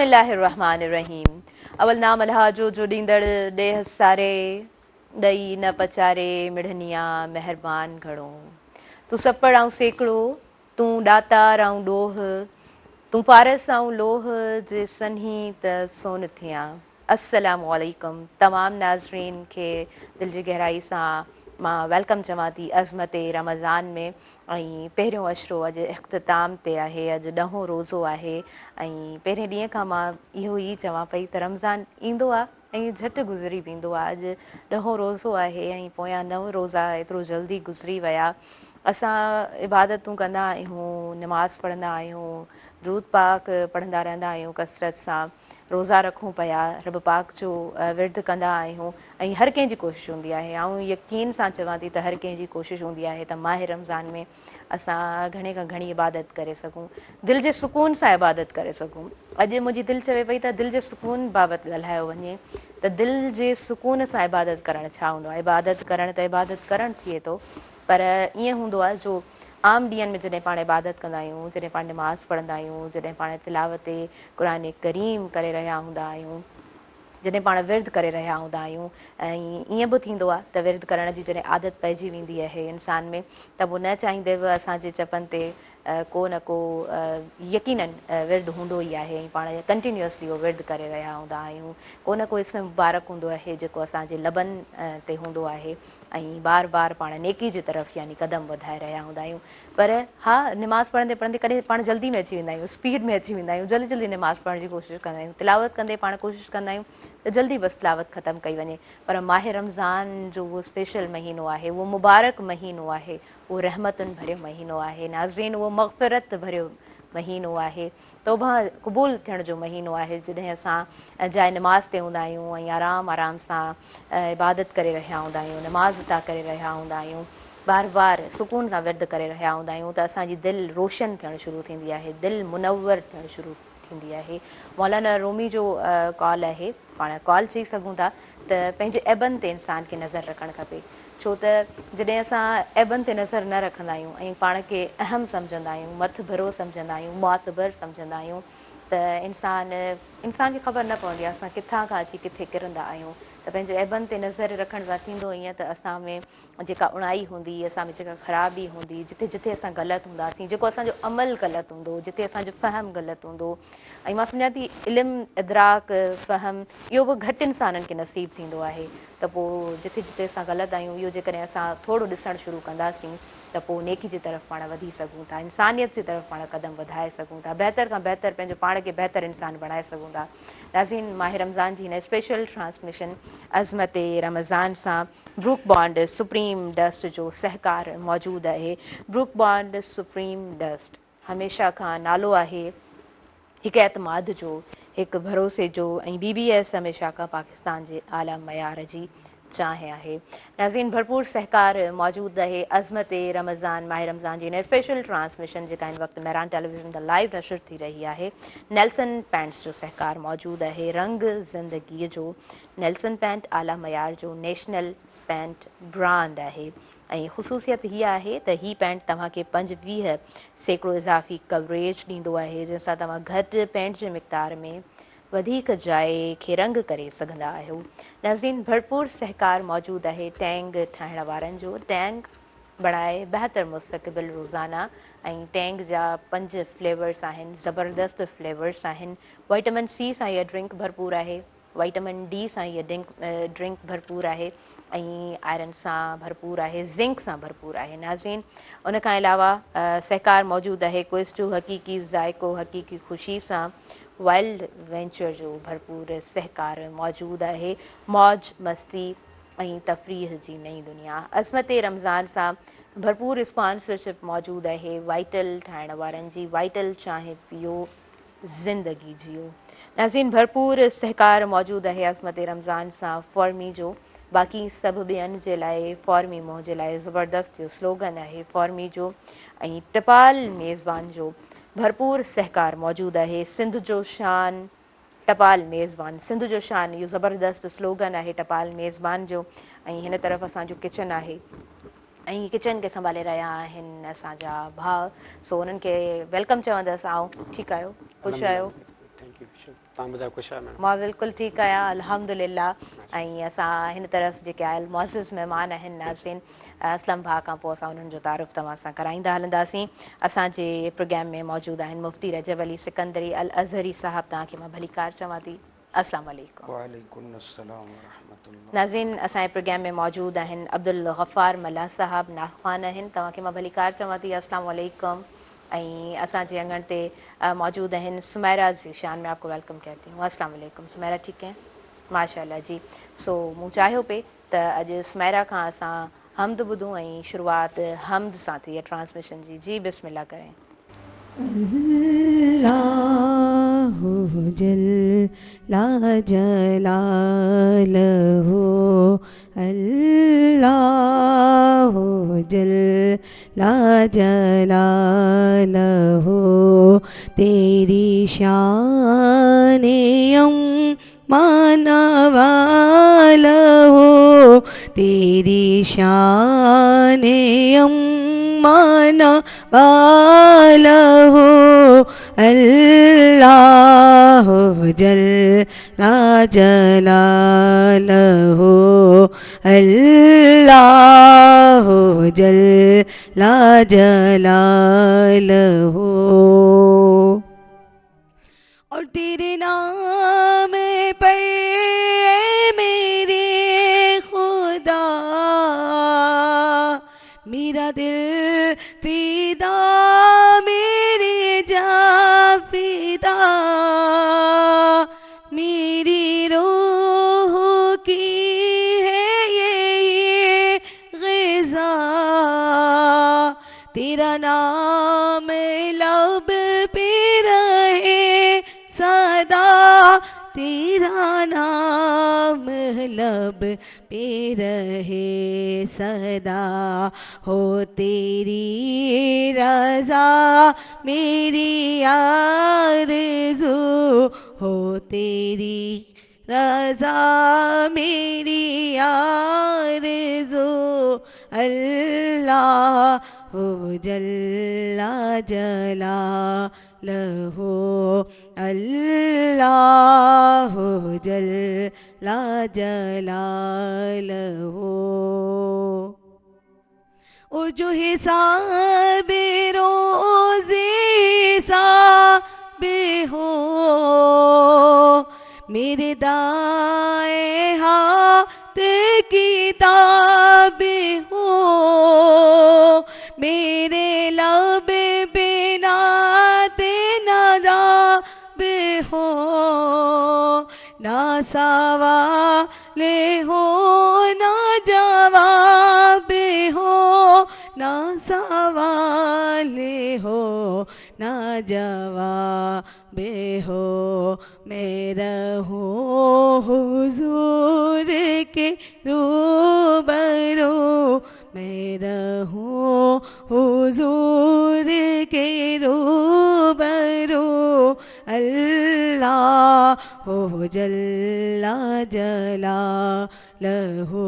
बिस्मिल्लाहिर्रहमानिर्रहीम। अवल नाम अल्लाह जो ॾींदड़ ॾेह सारे ॾई न पचारे मिढ़निया मेहरबान घणो। तूं सपड़ ऐं सेकड़ो, तूं ॾातार ऐं ॾोह, तूं पारस ऐं लोह जे सन्ही त सोन थियां। अस्सलामु अलैकुम तमामु नाज़रीन खे दिलि जी गहराई सां मां वेलकम चवां थी अज़मत रमज़ान में। ऐं पहिरियों अशरो अॼु इख़्तिताम ते आहे, अॼु 10हों रोज़ो आहे। ऐं पहिरें ॾींहं खां मां इहो ई चवां पई त रमज़ान ईंदो आहे ऐं झटि गुज़री वेंदो आहे। अॼु 10हों रोज़ो आहे ऐं पोयां 9 रोज़ा एतिरो जल्दी गुज़री विया। असां इबादतूं कंदा आहियूं, नमाज़ पढ़ंदा आहियूं, दुरूद पाक पढ़ंदा रहंदा आहियूं कसरत सां, रोज़ा रखूं पिया, रब पाक जो विर्द कंदा आहियूं। ऐं हर कंहिंजी कोशिशि हूंदी आहे, ऐं यकीन सां चवां थी त हर कंहिंजी कोशिशि हूंदी आहे त माह रमज़ान में असां घणे खां घणी इबादत करे सघूं, दिलि जे सुकून सां इबादत करे सघूं। अॼु मुंहिंजी दिलि चवे पई त दिलि जे सुकून बाबति ॻाल्हायो वञे त दिलि जे सुकून सां इबादत करणु छा हूंदो आहे। इबादत करणु त इबादत करणु थिए थो, पर ईअं हूंदो आहे जो आम ॾींहंनि में जॾहिं पाण इबादत कंदा आहियूं, जॾहिं पाण नमाज़ पढ़ंदा आहियूं, जॾहिं पाण तिलावत क़ुरान करीम करे रहिया हूंदा आहियूं, जॾहिं पाण विर्द करे रहिया हूंदा आहियूं। ऐं ईअं बि थींदो आहे त विर्द करण जी जॾहिं आदत पइजी वेंदी आहे इंसान में, त पोइ न चाहींदे बि असांजे चपनि ते को न को यकीनन विर्द हूंदो ई आहे। ऐं पाण कंटिन्यूअसली उहो विर्द करे रहिया हूंदा आहियूं। को न को इसमें मुबारक हूंदो आहे जेको असांजे लबनि ते हूंदो आहे, ऐं बार बार पाण नेकी जी तरफ़ यानी क़दम वधाए रहिया हूंदा आहियूं। पर हा, नमाज़ पढ़ंदे पढ़ंदे कॾहिं पाण जल्दी में अची वेंदा आहियूं, स्पीड में अची वेंदा आहियूं, जल्दी जल्दी नमाज़ पढ़ण जी कोशिशि कंदा आहियूं। तिलावत कंदे पाण कोशिशि कंदा आहियूं त जल्दी बसि तिलावत ख़तमु कई वञे। पर माह रमज़ान जो उहो स्पेशल महीनो आहे, उहो मुबारक महीनो आहे, उहो रहमतुनि भरियो महीनो आहे नाज़रीन, उहो मग़फ़िरत भरियो महीनो आहे, तौबा क़बूल थियण जो महीनो आहे। जॾहिं असां जाइ नमाज़ ते हूंदा आहियूं ऐं आराम आराम सां इबादत करे रहिया हूंदा आहियूं, नमाज़ था करे रहिया हूंदा आहियूं, बार बार सुकून सां विर्द करे रहिया हूंदा आहियूं, त असांजी दिलि रोशन थियणु शुरू थींदी आहे, दिलि मुनवर थियणु शुरू थींदी आहे। मौलाना रूमी जो कॉल आहे, पाण कॉल चई सघूं था त पंहिंजे ऐबनि ते इंसान खे नज़र रखणु खपे। छो त जॾहिं असां ऐबनि ते नज़र न रखंदा आहियूं ऐं पाण खे अहम सम्झंदा आहियूं, मथ भरो सम्झंदा आहियूं, मुआतबर सम्झंदा आहियूं, त इंसान खे ख़बर न पवंदी आहे असां किथां खां अची किथे किरंदा आहियूं। त पंहिंजे ऐबनि ते नज़र रखण सां थींदो ईअं त असां में जेका उणाई हूंदी, असां में जेका ख़राबी हूंदी, जिथे जिथे असां ग़लति हूंदासीं, जेको असांजो अमल ग़लति हूंदो, जिथे असांजो फ़हम ग़लति हूंदो, ऐं मां सम्झां थी इल्मु इदराक फ़हम इहो बि घटि इंसाननि खे नसीबु थींदो आहे। त पोइ जिथे जिथे असां ग़लति आहियूं, इहो जेकॾहिं असां थोरो ॾिसणु शुरू कंदासीं त पोइ नेकी जी तरफ़ पाण वधी सघूं था, इंसानियत जी तरफ़ पाण क़दम वधाए सघूं था, बहितर खां बहितर पंहिंजो पाण खे बहितर इंसान बणाए सघूं था। नाज़रीन, माह रमज़ान जी हिन स्पेशल ट्रांसमिशन अज़मत रमज़ान सां ब्रूक बॉन्ड सुप्रीम डस्ट जो सहकार मौजूदु आहे। ब्रूक बॉन्ड सुप्रीम डस्ट हमेशह खां नालो आहे हिकु एतमाद जो, हिकु भरोसे जो, ऐं BBS हमेशह खां पाकिस्तान जे आला मयार जी चाहे आहे। नाज़रीन, भरपूर सहकार मौजूदु आहे अज़मत रमज़ान माह रमज़ान जी हिन स्पेशल ट्रांसमिशन जेका हिन वक़्तु मैरान टेलीविज़न ते लाइव नशर थी रही आहे। नेल्सन पैंट्स जो सहकार मौजूदु आहे, रंग ज़िंदगीअ जो नेल्सन पैंट आला मयार जो नेशनल पैंट ब्रांड आहे। ऐं ख़ुसूसियत हीअ आहे त हीअ पैंट तव्हांखे 25% इज़ाफ़ी कवरेज ॾींदो आहे, जंहिंसां तव्हां घटि पैंट जे मिक़दार में वधीक जाइ खे रंग करे सघंदा आहियो। नाज़रीन, भरपूर सहकार मौजूदु आहे टैंग ठाहिण वारनि जो। टैंग बणाए बहितर मुस्तक़बिल रोज़ाना, ऐं टैंग जा 5 फ्लेवर्स आहिनि, ज़बरदस्त फ्लेवर्स आहिनि। विटामिन C सां इहा ड्रिंक भरपूर आहे, विटामिन D सां इहा ड्रिंक भरपूर आहे, ऐं आयरन सां भरपूर आहे, ज़िंक सां भरपूर आहे। नाज़रीन, उन खां अलावा सहकार मौजूदु आहे क्विज़ जो हक़ीक़ी ज़ाइको हक़ीक़ी ख़ुशी सां, वाइल्ड वेंचर जो भरपूर सहकार मौजूदु आहे, मौज मस्ती ऐं तफ़रीह जी नई दुनिया। अज़मत रमज़ान सां भरपूर स्पॉन्सरशिप मौजूदु आहे वाइटल ठाहिण वारनि जी, वाइटल चांहि पियो ज़िंदगी जियो। नाज़रीन, भरपूर सहकार मौजूदु आहे अज़मत रमज़ान सां फॉर्मी जो। बाक़ी सभु ॿियनि जे लाइ फॉर्मी मुंहं जे लाइ ज़बरदस्त जो स्लोगन आहे फॉर्मी जो। ऐं टपाल मेज़बान जो भरपूर सहकार मौजूदु आहे, सिंध जो शान टपाल मेज़बान, सिंध जो शान इहो ज़बरदस्त स्लोगन आहे टपाल मेज़बान जो। ऐं हिन तरफ़ असांजो किचन आहे, ऐं किचन खे संभाले रहिया आहिनि असांजा भाउ, सो उन्हनि खे वेलकम चवंदसि। आओ, ठीकु आहियो, ख़ुशि आहियो? Thank U. तव्हां ॿुधायो कुझु आहे मैडम? मां बिल्कुलु ठीकु आहियां अल्हम्दुलिल्लाह। ऐं असां हिन तरफ़ जेके आयल मुअज़्ज़िज़ महिमान आहिनि नाज़रीन असलम भाउ खां पोइ असां उन्हनि जो तारुफ़ तव्हां सां कराईंदा हलंदासीं। असांजे प्रोग्राम में मौजूदु आहिनि मुफ़्ती रजब अली सिकंदरी अल अज़हरी साहब। तव्हांखे मां भली कार चवां थी। अस्सलाम वालेकुम। वालेकुम अस्सलाम व रहमतुल्लाह। नाज़रीन असांजे प्रोग्राम में मौजूदु आहिनि अब्दुल गफ़ार मल्ला साहब नाख़वान आहिनि। तव्हांखे मां भली कार चवां थी। अस्सलाम वालेकुम। ऐं असांजे अंगण ते मौजूदु आहिनि सुमैरा ज़ीशान। मैं आपको वेलकम कहती हूँ। अस्सलाम वालेकुम सुमैरा, ठीक है माशाल्लाह जी। सो मूं चाहियो पे त अॼु सुमैरा खां असां हमद ॿुधूं ऐं शुरूआति हमद सां थी आहे ट्रांसमिशन जी। जी बिस्मिल्लाह करें। अल्लाहु जल्ला जलालहु अल्लाहु जल्ला जलालहु तेरी शाने मानवालहु तेरी शाने मानवालहु अल्लाहु जल्ला जलालहु अल्लाहु जल्ला जलालहु। और तेरे नाम पर मेरे खुदा मेरा दिल फिदा मेरे जान फिदा मेरी रूह की है ये ग़िज़ा तेरा नाम लब पे रहे सदा तेरा नाम लब पे रहे सदा हो तेरी रज़ा मेरी आरज़ू हो तेरी रज़ा मेरी आरज़ू अल्लाहु जल्ला जलालहु अल्लाहु जल्ला जलालहु। और जो हिसाब रोज़े हिसाब हो मेरे दाएं हाथ किताब हो मेरे लब बिना तेना राब हो ना सवाल हो ना जवाब हो ना सवाल हो ना जवाब हो मैं रहूं हुजूर के रूबरू मैं रहूं हुजूर के रूबरू अल्लाहु जल्ला जलालहु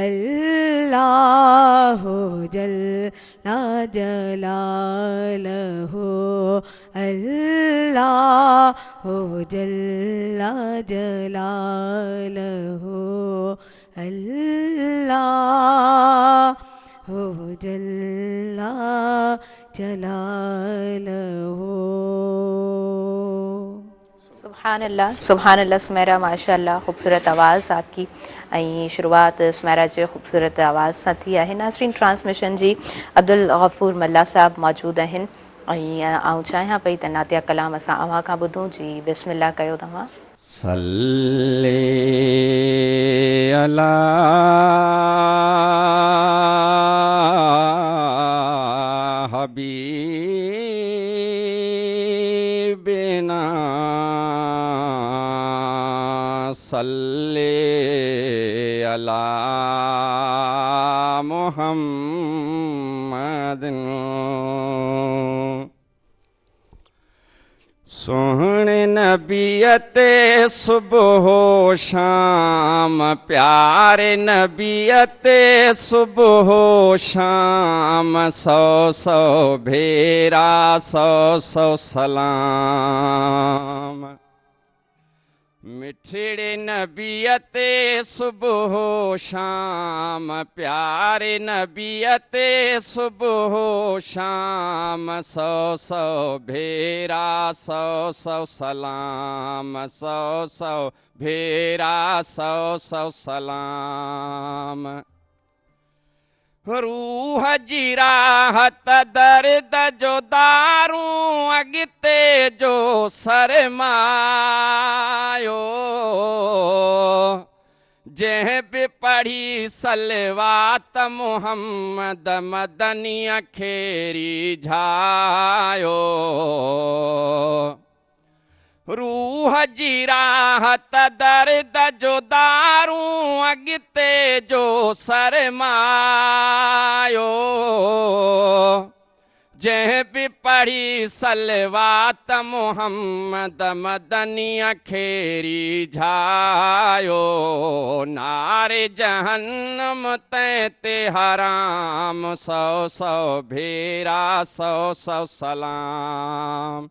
अल्लाहु जल्ला जलालहु अल्लाहु जल्ला जलालहु अल्लाहु जल्ला जलालहु। सुभान अल्लाह सुमैरा माशाअल्लाह ख़ूबसूरत आवाज़ आपकी ऐं शुरूआति सुमैरा जो ख़ूबसूरत आवाज़ सां थी आहे। नाज़रीन ट्रांसमिशन जी अब्दुल गफ़ूर मल्ला साहब मौजूदु आहिनि ऐं आउं चाहियां पई त नातिया कलाम असां अव्हां खां ॿुधूं। जी बिस्मिल्लाह कयो तव्हां। सल्ले अला हबीबिना सल्ले अला मुहम्मदिन सोहणे नबीअते सुबह शाम प्यारे नबीअते सुबह शाम सौ सौ भेरा सौ सौ सलाम मिठड़े नबीअ ते सुबह शाम प्यारे नबीअ ते सुबह शाम सौ सौ भेरा सौ सौ सलाम सौ सौ भेरा सौ सौ सलाम रूह जी राहत दर्द जो दारूं अॻिते जो सरमायो जंहिं बि पढ़ी सलवात मुहम्मद मदनीअ खे रिझायो रूह जी राहत दर्द जो दारूं अॻिते जो सरमायो जंहिं बि पढ़ी सलवात मुहम्मद मदनीअ खे रिझायो नारे जहन्नम तंहिं ते हराम सौ सौ भेरा सौ सौ सलाम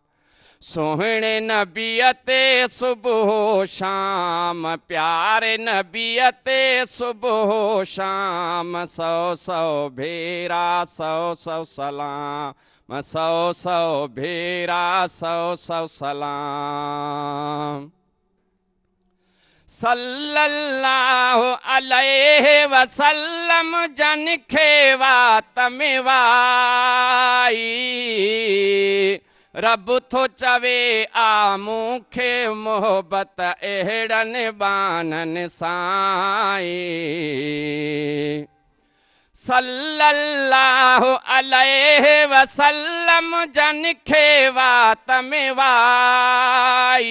सोहणे नबीअ ते सुबह शाम प्यारे नबीअ ते सुबह शाम सौ सौ भेरा सौ सौ सलाम सौ सौ भेरा सौ सौ सलाम सल्लल्लाहु अलैहि वसल्लम जन खे वात में वाई रब थो चवे आ मूंखे मोहबत अहिड़नि बाननि साईं सल्लल्लाहु अलैहि वसल्लम जन खे वात में वाई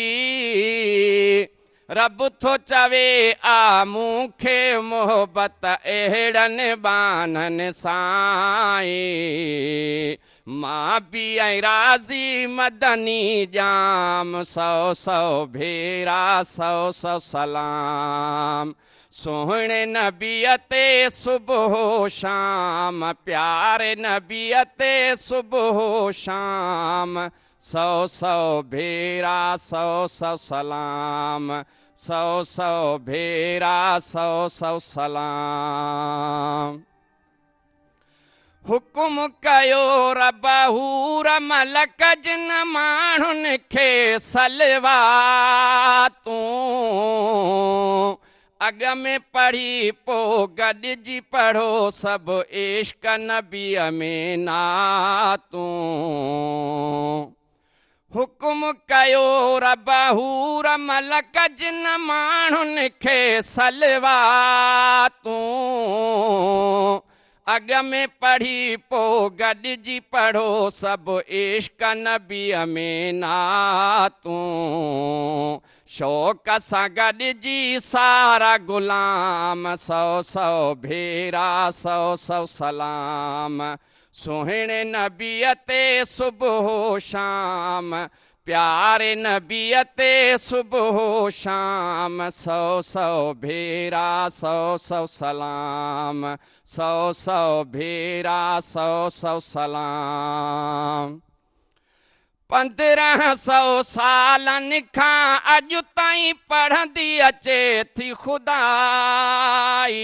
रब थो चवे आ मूंखे मोहबत अहिड़नि बाननि साईं मां बि ऐं राज़ी मदनी जाम सौ सौ भेरा सौ सौ सलाम सोहणे नबीअ ते सुबह शाम प्यारे नबीअ ते सुबह शाम सौ सौ भेरा सौ सौ सलाम सौ सौ भेरा सौ सौ सलाम हुकुम कयो रब हूर मलक जिन माण्हुनि खे सलवातूं अॻ में पढ़ी पोइ गॾिजी पढ़ो सभु इश्क नबीअ में नातूं हुकुम कयो रब हूर मलक जिन माण्हुनि खे सलवातूं अॻ में पढ़ी पोइ गॾिजी पढ़ो सभु इश्क नबीअ में नातूं शौक़ सां गॾिजी सारा गुलाम सौ सौ भेरा सौ सौ सलाम सोहणे नबीअ ते सुबह शाम प्यारे नबीअ ते सुबह शाम सौ सौ भेरा सौ सौ सलाम सौ सौ भेरा सौ सौ सलाम 1500 सालनि खां अॼु ताईं पढ़ंदी अचे थी खुदाई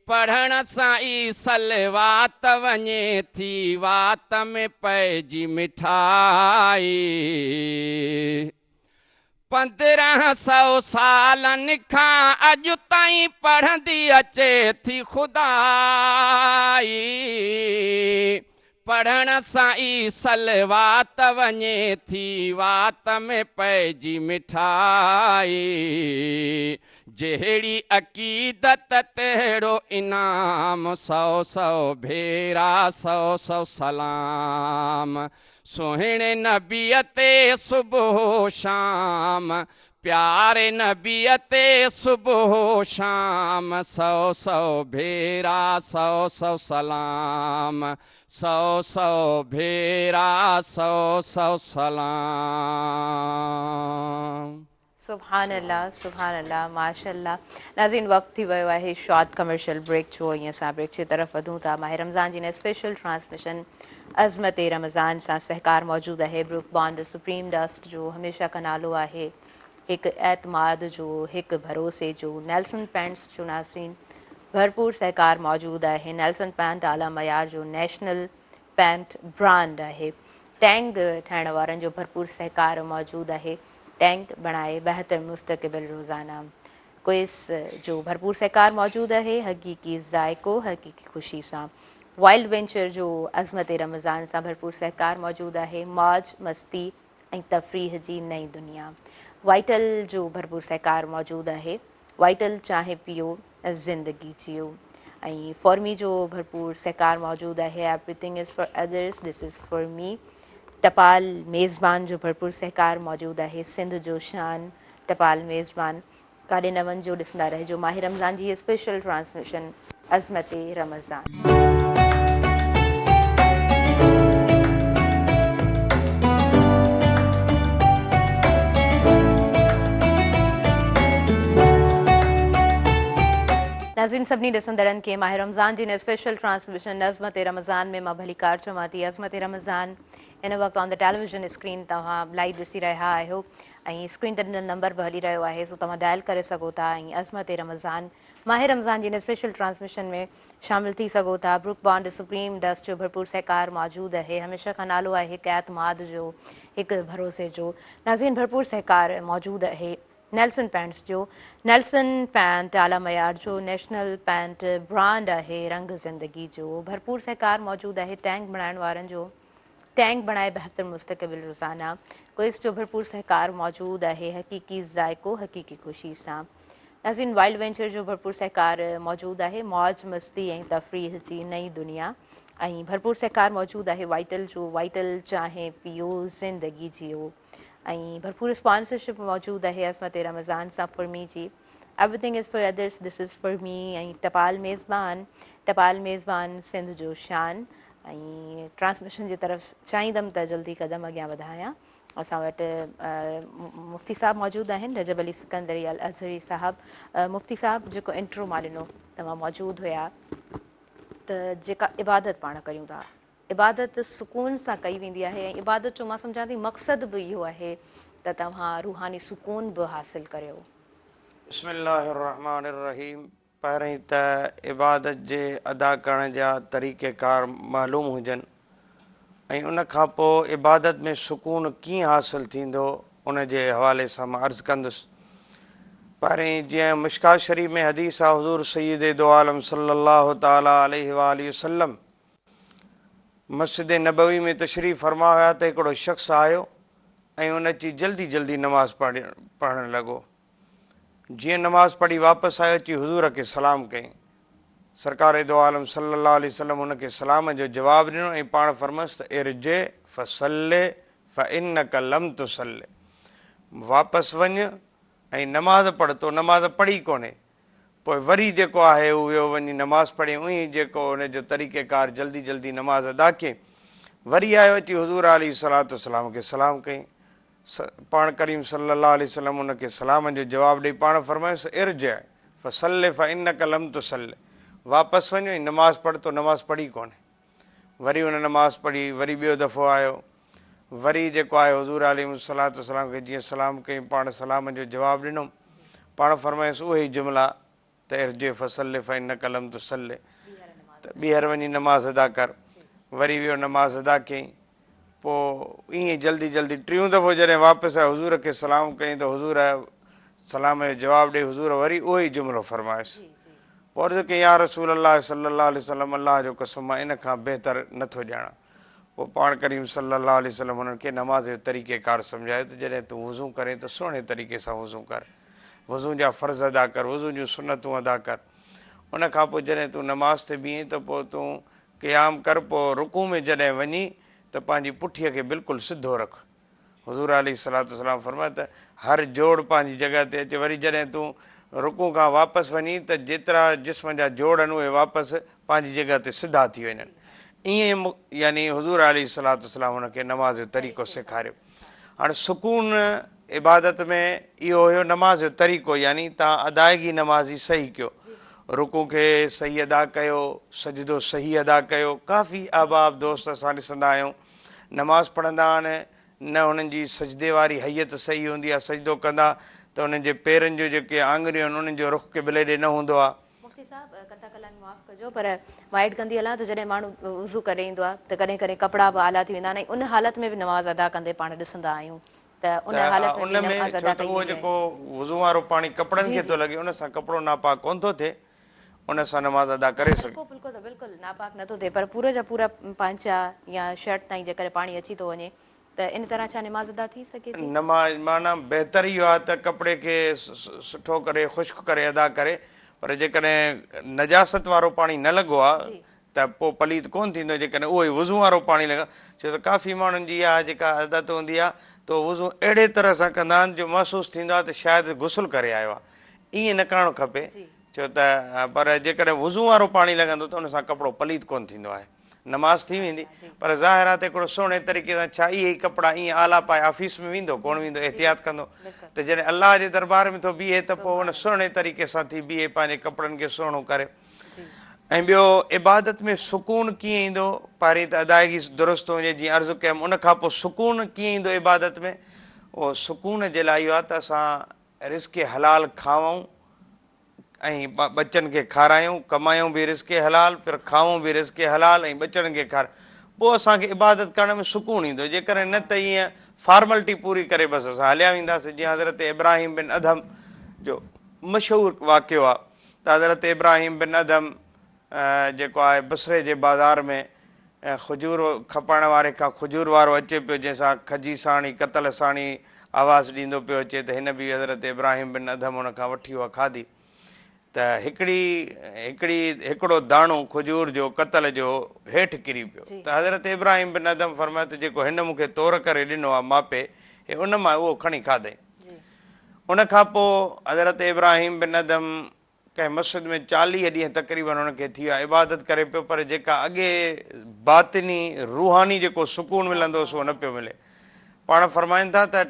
पढ़ण सां ई सलवात वञे थी वात में पइजी मिठाई 1500 सालनि खां अॼु ताईं पढ़ंदी अचे थी खुदाई पढ़ण सां ई सलवात वञे थी वात में पइजी मिठाई जहिड़ी अक़ीदत तहिड़ो इनाम सौ सौ भेरा सौ सौ सलाम सोहणे नबीअ ते सुबह शाम प्यारे नबीअ ते सुबह शाम सौ सौ भेरा सौ सौ सलाम सौ सौ भेरा सौ सौ सलाम सुभान अल्लाह माशाअल्लाह नाज़रीन वक्त थी वियो आहे शॉर्ट कमर्शियल ब्रेक जो ईअं असां ब्रेक जी तरफ़ वधूं था माह रमज़ान जी स्पेशल ट्रांसमिशन अज़मत रमज़ान सां सहकार मौजूदु आहे ब्रूक बॉन्ड सुप्रीम डस्ट जो हमेशह का नालो आहे हिकु एतमाद जो, हिकु भरोसे जो। नेल्सन पेंट्स जो नाज़रीन भरपूर सहकार मौजूदु आहे। नेल्सन पेंट आला मयार जो नेशनल पेंट ब्रांड आहे। टैंक ठाहिण वारनि जो भरपूर सहकार मौजूदु आहे। टैंक बणाए बहितर मुस्तक़बिल रोज़ाना। क्विस जो भरपूर सहकार मौजूदु आहे। हक़ीक़ी ज़ाइको हक़ीक़ी ख़ुशी सां। वाइल्ड वेंचर जो अज़मत रमज़ान सां भरपूर सहकार मौजूदु आहे। मौज मस्ती ऐं तफ़रीह जी नई दुनिया। वाइटल जो भरपूर सहकार मौजूदु आहे। वाइटल चाहे पियो ज़िंदगी जियो। ऐं फॉर्मी जो भरपूर सहकार मौजूदु आहे। Everything is for others, this is for मी। टपाल मेज़बान जो भरपूर सहकार मौजूदु आहे। सिंध जो शान टपाल मेज़बान। काॾे न वञिजो, ॾिसंदा रहिजो माह रमज़ान जी स्पेशल ट्रांसमिशन अज़मत रमज़ान। नाज़रीन सभिनी ॾिसंदड़नि खे माह रमज़ान जी स्पेशल ट्रांसमिशन अज़मत रमज़ान में मां भली कार चवां थी। अज़मत रमज़ान इन वक़्तु ऑन द टेलीविज़न स्क्रीन तव्हां लाइव ॾिसी रहिया आहियो ऐं स्क्रीन ते नंबर बि हली रहियो आहे, सो तव्हां डायल करे सघो था ऐं अज़मत रमज़ान माह रमज़ान जी स्पेशल ट्रांसमिशन में शामिल थी सघो था। ब्रुक बॉन्ड सुप्रीम डस्ट जो भरपूर सहकार मौजूदु आहे। हमेशह खां नालो आहे हिकु एतमाद जो, हिकु भरोसे जो। नाज़रीन भरपूर सहकार मौजूदु आहे नेल्सन पेंट्स जो। नेल्सन पेंट आला मयार जो नेशनल पेंट ब्रांड आहे। रंग ज़िंदगी जो भरपूर सहकार मौजूदु आहे। टैंक बणाइण वारनि जो। टैंक बणाए बहितर मुस्तक़बिल रोज़ाना। क्विस जो भरपूर सहकार मौजूदु आहे। हक़ीक़ी ज़ाइको हक़ीक़ी ख़ुशी सां। नाज़रीन वाइल्ड वेंचर जो भरपूर सहकार मौजूदु आहे। मौज मस्ती ऐं तफ़रीह जी नई दुनिया। ऐं भरपूर सहकार मौजूदु आहे वाइटल जो। वाइटल चाहे पियो ज़िंदगी जियो। ऐं भरपूर स्पॉन्सरशिप मौजूदु आहे अज़मत रमज़ान सां फॉर्मी जी। Everything is for others, this is for me. ऐं टपाल मेज़बान सिंध जो शान। ऐं ट्रांसमिशन जी तरफ़ चाहींदमि त जल्दी क़दम अॻियां वधायां। असां वटि मुफ़्ती साहब मौजूदु आहिनि, रजब अली सिकंदरी अल अज़हरी साहब। मुफ़्ती साहब जेको इंट्रो मां ॾिनो तव्हां मौजूदु हुया, त जेका इबादत पाण कयूं था, इबादत सुकून सां कई वेंदी आहे ऐं इबादत जो मां सम्झां थी मक़सदु बि इहो आहे त तव्हां रूहानी सुकून बि हासिलु करियो। बिस्मिल्लाहिर्रहमानिर्रहीम। पहिरीं त इबादत जे अदा करण जा तरीक़ेकार मालूम हुजनि ऐं उन खां पोइ इबादत में सुकून कीअं हासिलु थींदो उन जे हवाले सां मां अर्ज़ु कंदुसि। पहिरीं जीअं मिशकात शरीफ़ में हदीस आहे, हुज़ूर सय्यद दो आलम सल्लल्लाहु ताला अलैहि वसल्लम मस्जिद नबवी में तशरीफ़ फरमा हुया त हिकिड़ो शख़्स आयो ऐं उन अची जल्दी जल्दी नमाज़ पढ़णु लॻो। जीअं नमाज़ पढ़ी वापसि आयो, अची हुज़ूर खे सलाम कयईं। सरकार दो आलम सल्लल्लाहु अलैहि वसल्लम उनखे सलाम जो जवाबु ॾिनो ऐं पाण फरमायसि त इरजे फसल्ले फइन्नक लम तुसल्ले, वापसि वञु ऐं नमाज़ पढ़, तो नमाज़ पढ़ी कोन्हे। पोइ वरी जेको आहे उहो वियो वञी नमाज़ पढ़ी, उअं जेको उनजो तरीक़ेकार जल्दी जल्दी नमाज़ अदा कयईं। वरी आयो, अची हुज़ूर अलैहिस्सलातु वस्सलाम खे सलाम कयईं। पाण करीम सल्लल्लाहु अलैहि वसल्लम उनखे सलाम जो जवाबु ॾेई पाण फरमायोसि इरजे फसल्ले फइन्नक लम तुसल्ले, वापसि वञो ऐं नमाज़ पढ़, तो नमाज़ पढ़ी कोन्हे। वरी उन नमाज़ पढ़ी, वरी ॿियो दफ़ो आयो, वरी जेको आहे हुज़ूर अलैहिस्सलातु वस्सलाम खे जीअं सलाम कयईं, पाण सलाम जो जवाबु ॾिनो। पाण फरमायोसि उहे ई जुमिला त इरजे फसल्ले फइन्नक लम तुसल्ले, त ॿीहर वञी नमाज़ अदा कर। वरी वियो नमाज़ अदा कयईं। पोइ ईअं जल्दी जल्दी टियों दफ़ो जॾहिं वापसि आयो, हुज़ूर खे सलाम कयईं, त हुज़ूर सलाम जो जवाबु ॾेई हुज़ूर वरी उहो ई जुमिलो फरमायोसि। पोइ अर्ज़ु कयईं या रसूल अल्लाह सल्लल्लाहु अलैहि वसल्लम, अल्लाह जो कसम मां इन खां बहितर नथो ॼाणा। पोइ पाण करीम सल्लल्लाहु अलैहि वसल्लम हुननि खे नमाज़ जो तरीक़ेकार सम्झायो त जॾहिं तूं वज़ू करे त सुहिणे तरीक़े सां वज़ू कर, वज़ू जा फ़र्ज़ अदा कर, वज़ू जूं सुनतूं अदा कर। उन खां पोइ जॾहिं तूं नमाज़ ते बीहें त पोइ तूं क़याम कर। पोइ रुकू में जॾहिं वञी त पंहिंजी पुठीअ खे बिल्कुलु सिधो रख। हुज़ूर अलैहिस्सलातु वस्सलाम फरमायो त हर जोड़ पंहिंजी जॻह ते अचे। वरी जॾहिं तूं रुकू खां वापसि वञी त जेतिरा जिस्म जा जोड़ आहिनि उहे वापसि पंहिंजी जॻह ते सिधा थी वञनि। ईअं यानी हुज़ूर अलैहिस्सलातु वस्सलाम हुनखे नमाज़ जो तरीक़ो सेखारियो। हाणे सुकून इबादत में इहो हुयो नमाज़ जो तरीक़ो, यानी तव्हां अदायगी नमाज़ी सही कयो, रुकू खे सही अदा कयो, सजदो सही अदा कयो। काफ़ी अहबाब दोस्त असां ॾिसंदा आहियूं नमाज़ पढ़ंदा आहिनि, न उन्हनि जी सजदे वारी हैयत सही हूंदी आहे, सजदो कंदा त उन्हनि जे पेरनि जो जेके आङुरियूं आहिनि उन्हनि जो रुख क़िबले ॾे न हूंदो आहे। मुफ़्ती साहब कथा कलामी माफ़ कजो, पर मां एड कंदी हलां त जॾहिं माण्हू वज़ू करे ईंदो आहे त कॾहिं कॾहिं कपिड़ा बि आला थी वेंदा आहिनि, उन हालत में बि नमाज़ अदा कंदे पाण ॾिसंदा आहियूं त उन हालत में उन में नमाज़ छो अदा त कई उहो वेंदी आहे। जेको वज़ू वारो पाणी कपिड़नि खे थो लॻे, उन सां कपिड़ो नापाक कोन थो थिए, उन सां नमाज़ अदा करे सघे। हल्को फुल्को त बिल्कुलु नापाक नथो थिए, पर पूरे जा पूरा पांचा या शर्ट ताईं जेकॾहिं पाणी अची थो वञे त इन तरह छा नमाज़ अदा थी सघे थी? नमाज़ माना बहितर इहो आहे त कपिड़े खे सुठो करे ख़ुश्क करे अदा करे, पर जेकॾहिं नजासत वारो पाणी न लॻो आहे त पोइ पलीत कोन थींदो, जेकॾहिं उहो ई वज़ू वारो पाणी लॻा। छो त काफ़ी माण्हुनि जी इहा जेका आदत हूंदी आहे त वज़ू अहिड़े तरह सां कंदा आहिनि जो महसूसु थींदो आहे त शायदि गुसुल करे आयो आहे। ईअं न करणु खपे, छो त पर जेकॾहिं वज़ू वारो पाणी लॻंदो त उन सां कपिड़ो पलीत कोन थींदो आहे, नमाज़ थी वेंदी। पर ज़ाहिर आहे त हिकिड़ो सुहिणे तरीक़े सां छा इहे ई कपिड़ा ईअं आला पाए ऑफिस में वेंदो कोन वेंदो, एहतियात कंदो त जॾहिं अलाह जे दरबार में थो बीहे त पोइ उन सुहिणे तरीक़े सां थी बीहे, पंहिंजे कपिड़नि खे सुहिणो करे। ऐं ॿियो इबादत में सुकून कीअं ईंदो, पहिरीं त अदायगी दुरुस्त हुजे जीअं अर्ज़ु कयमि, उन खां पोइ सुकून कीअं ईंदो इबादत में, उहो सुकून जे लाइ इहो आहे त असां रिज़्क़ हलाल खाऊं ऐं बचनि खे खारायूं, कमायूं बि रिज़्क़ हलाल, फिर खाऊं बि रिज़्क़ हलाल ऐं बचनि खे पोइ असांखे इबादत करण में सुकून ईंदो। जेकॾहिं न त ईअं फॉर्मेलिटी पूरी करे बसि असां हलिया वेंदासीं, जीअं हज़रत इब्राहिम बिन अदम जो मशहूरु वाक़ियो आहे त हज़रत इब्राहिम बिन अदम जेको आहे बसरे जे बाज़ार में खजूर खपाइण वारे खां खजूर वारो अचे पियो, जंहिंसां खजी साणी कतल साणी आवाज़ु ॾींदो पियो अचे, त हिन बि हज़रत इब्राहिम बिन अदम हुन खां वठी उहा खाधी त हिकिड़ो दाणो खजूर जो कतल जो हेठि किरी पियो त हज़रत इब्राहिम बिन अदम फरमायो त जेको हिन मूंखे तौर करे ॾिनो आहे मापे, हे उन मां उहो खणी खाधई। उन खां पोइ हज़रत इब्राहिम बिन अदम कंहिं मस्जिद में 40 ॾींहं तक़रीबन हुनखे थी विया इबादत करे पियो, पर जेका अॻे बातिनी रूहानी जेको सुकून मिलंदो हुओ उहो न पियो मिले। पाण फरमाइनि था त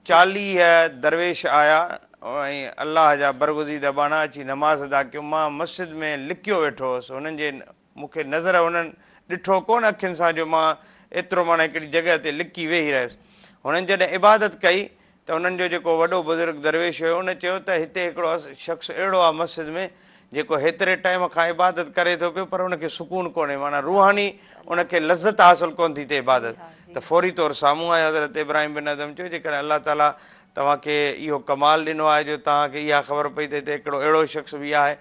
40 दरवेश आया ऐं अलाह जा बरगुज़ीदा बाना अची नमाज़ अदा कयो, मां मस्जिद में लिकियो वेठो हुउसि, हुननि जे मूंखे नज़र हुननि ॾिठो कोन अखियुनि सां जो मां एतिरो माना हिकिड़ी जॻह ते लिकी वेही रहियुसि। हुननि जॾहिं इबादत कई त हुननि जो जेको वॾो बुज़ुर्ग दरवेश हुयो उन चयो त हिते हिकिड़ो शख़्स अहिड़ो आहे मस्जिद में जेको हेतिरे टाइम खां इबादत करे थो पियो, पर हुनखे सुकून कोन्हे, माना रूहानी उनखे लज़त हासिलु कोन थी थिए इबादत। त फौरी तौरु साम्हूं आयो हज़रत इब्राहिम बिन अदम चयो जेकॾहिं अलाह ताला तव्हांखे इहो कमाल ॾिनो आहे जो तव्हांखे इहा ख़बर पई त हिते हिकिड़ो अहिड़ो शख़्स बि आहे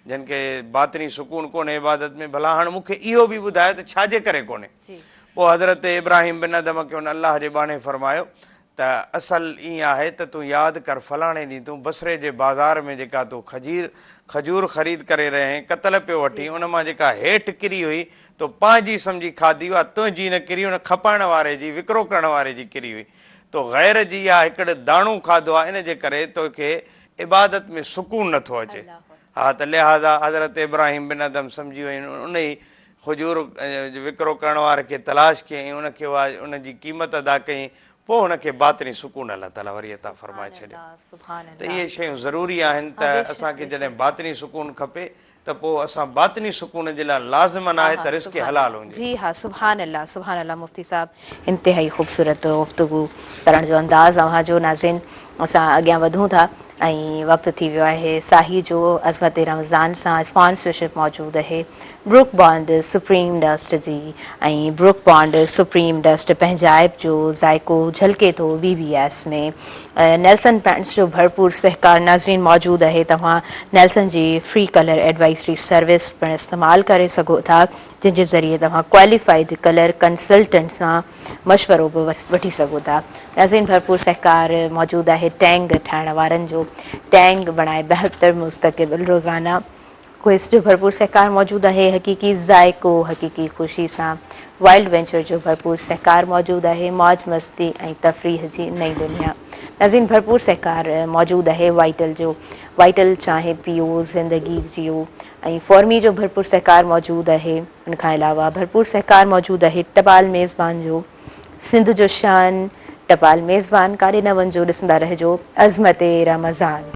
जिन खे बातिनी सुकून कोन्हे इबादत में, भला हाणे मूंखे इहो बि ॿुधायो त छाजे करे कोन्हे। पोइ हज़रत इब्राहिम बिन अदम खे हुन अलाह जे बाणे फरमायो त असल ईअं आहे त तूं यादि कर फलाणे ॾींहुं तूं बसरे जे बाज़ार में जेका तूं खजूर ख़रीद करे रहे कतल पियो वठी, उन मां जेका हेठि किरी हुई तो पंहिंजी सम्झी खाधी उहा तुंहिंजी न किरी, हुन खपाइण वारे जी विकिरो करण वारे जी किरी हुई, तो गैर जी इहा हिकिड़ो दाणो खाधो आहे, इन जे करे तोखे इबादत में सुकून नथो अचे। हा त लिहाज़ा हज़रत इब्राहिम बिन अदम सम्झी वई उन ई खजूर विकिरो करण वारे खे तलाश कयईं, उनखे उहा उनजी क़ीमत अदा कयईं, पोइ हुनखे बातिनी सुकून अलाह ताला वरी अता फरमाए छॾियो। त इहे शयूं ज़रूरी आहिनि त असांखे जॾहिं बातिनी सुकून खपे त पोइ असां बातिनी सुकून जे लाइ लाज़िमन आहे त रिज़्क़ हलाल हुजे। जी हा, सुभान अल्लाह मुफ्ती साहब, इंतिहाई ख़ूबसूरत गुफ़्तगू करण जो अंदाज़ अव्हांजो। नाज़रीन, असां अॻियां वधूं था ऐं वक़्तु थी वियो आहे साही जो। अज़मत रमज़ान सां स्पॉन्सरशिप मौजूदु आहे ब्रुक बॉन्ड सुप्रीम डस्ट जी, ऐं ब्रुक बॉन्ड सुप्रीम डस्ट पंहिंजाइप जो ज़ाइको झलके थो BBS में। नेल्सन पेंट्स जो भरपूर सहकार नाज़रीन मौजूदु आहे। तव्हां नेल्सन जी फ्री कलर एडवाइज़री सर्विस पिणु इस्तेमालु करे सघो था, जंहिंजे ज़रिए तव्हां क्वालिफाइड कलर कंसल्टेंट सां मशवरो बि वठी सघो था। नाज़रीन, भरपूर सहकार मौजूदु आहे टैंग ठाहिण वारनि जो। टैंग बणाए 72 मुस्तक़बिल रोज़ाना क्विज़ जो भरपूर सहकार मौजूदु आहे। हक़ीक़ी ज़ाइको हक़ीक़ी ख़ुशी सां वाइल्ड वेंचर जो भरपूर सहकार मौजूदु आहे। मौज मस्ती ऐं तफ़रीह जी नई दुनिया। नाज़रीन, भरपूर सहकार मौजूदु आहे वाइटल जो। वाइटल चांहि पियो ज़िंदगी जियो, ऐं फॉर्मी जो भरपूर सहकार मौजूदु आहे। उनखां अलावा भरपूर सहकार मौजूदु आहे टपाल मेज़बान जो। सिंध जो शान टपाल मेज़बान, काॾे न वञिजो, ॾिसंदा रहिजो अज़मत रमज़ान।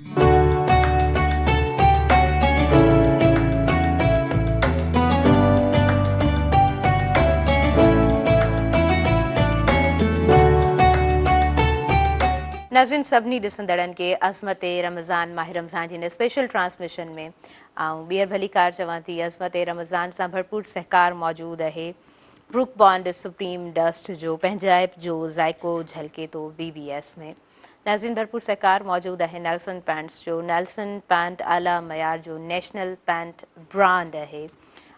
नाज़रीन सभिनी ॾिसंदड़नि खे अज़मत रमज़ान माह रमज़ान जी हिन स्पेशल ट्रांसमिशन में ऐं ॿीहर भलीकार चवां थी अज़मत रमज़ान सां भरपूर सहकार मौजूदु आहे। ब्रुक बॉन्ड सुप्रीम डस्ट जो पंहिंजाइप जो ज़ाइको झलके थो BBS में। नाज़रीन भरपूर सहकार मौजूदु आहे नेल्सन पैंट्स जो। नेल्सन पैंट आला मयार जो नेशनल पैंट ब्रांड आहे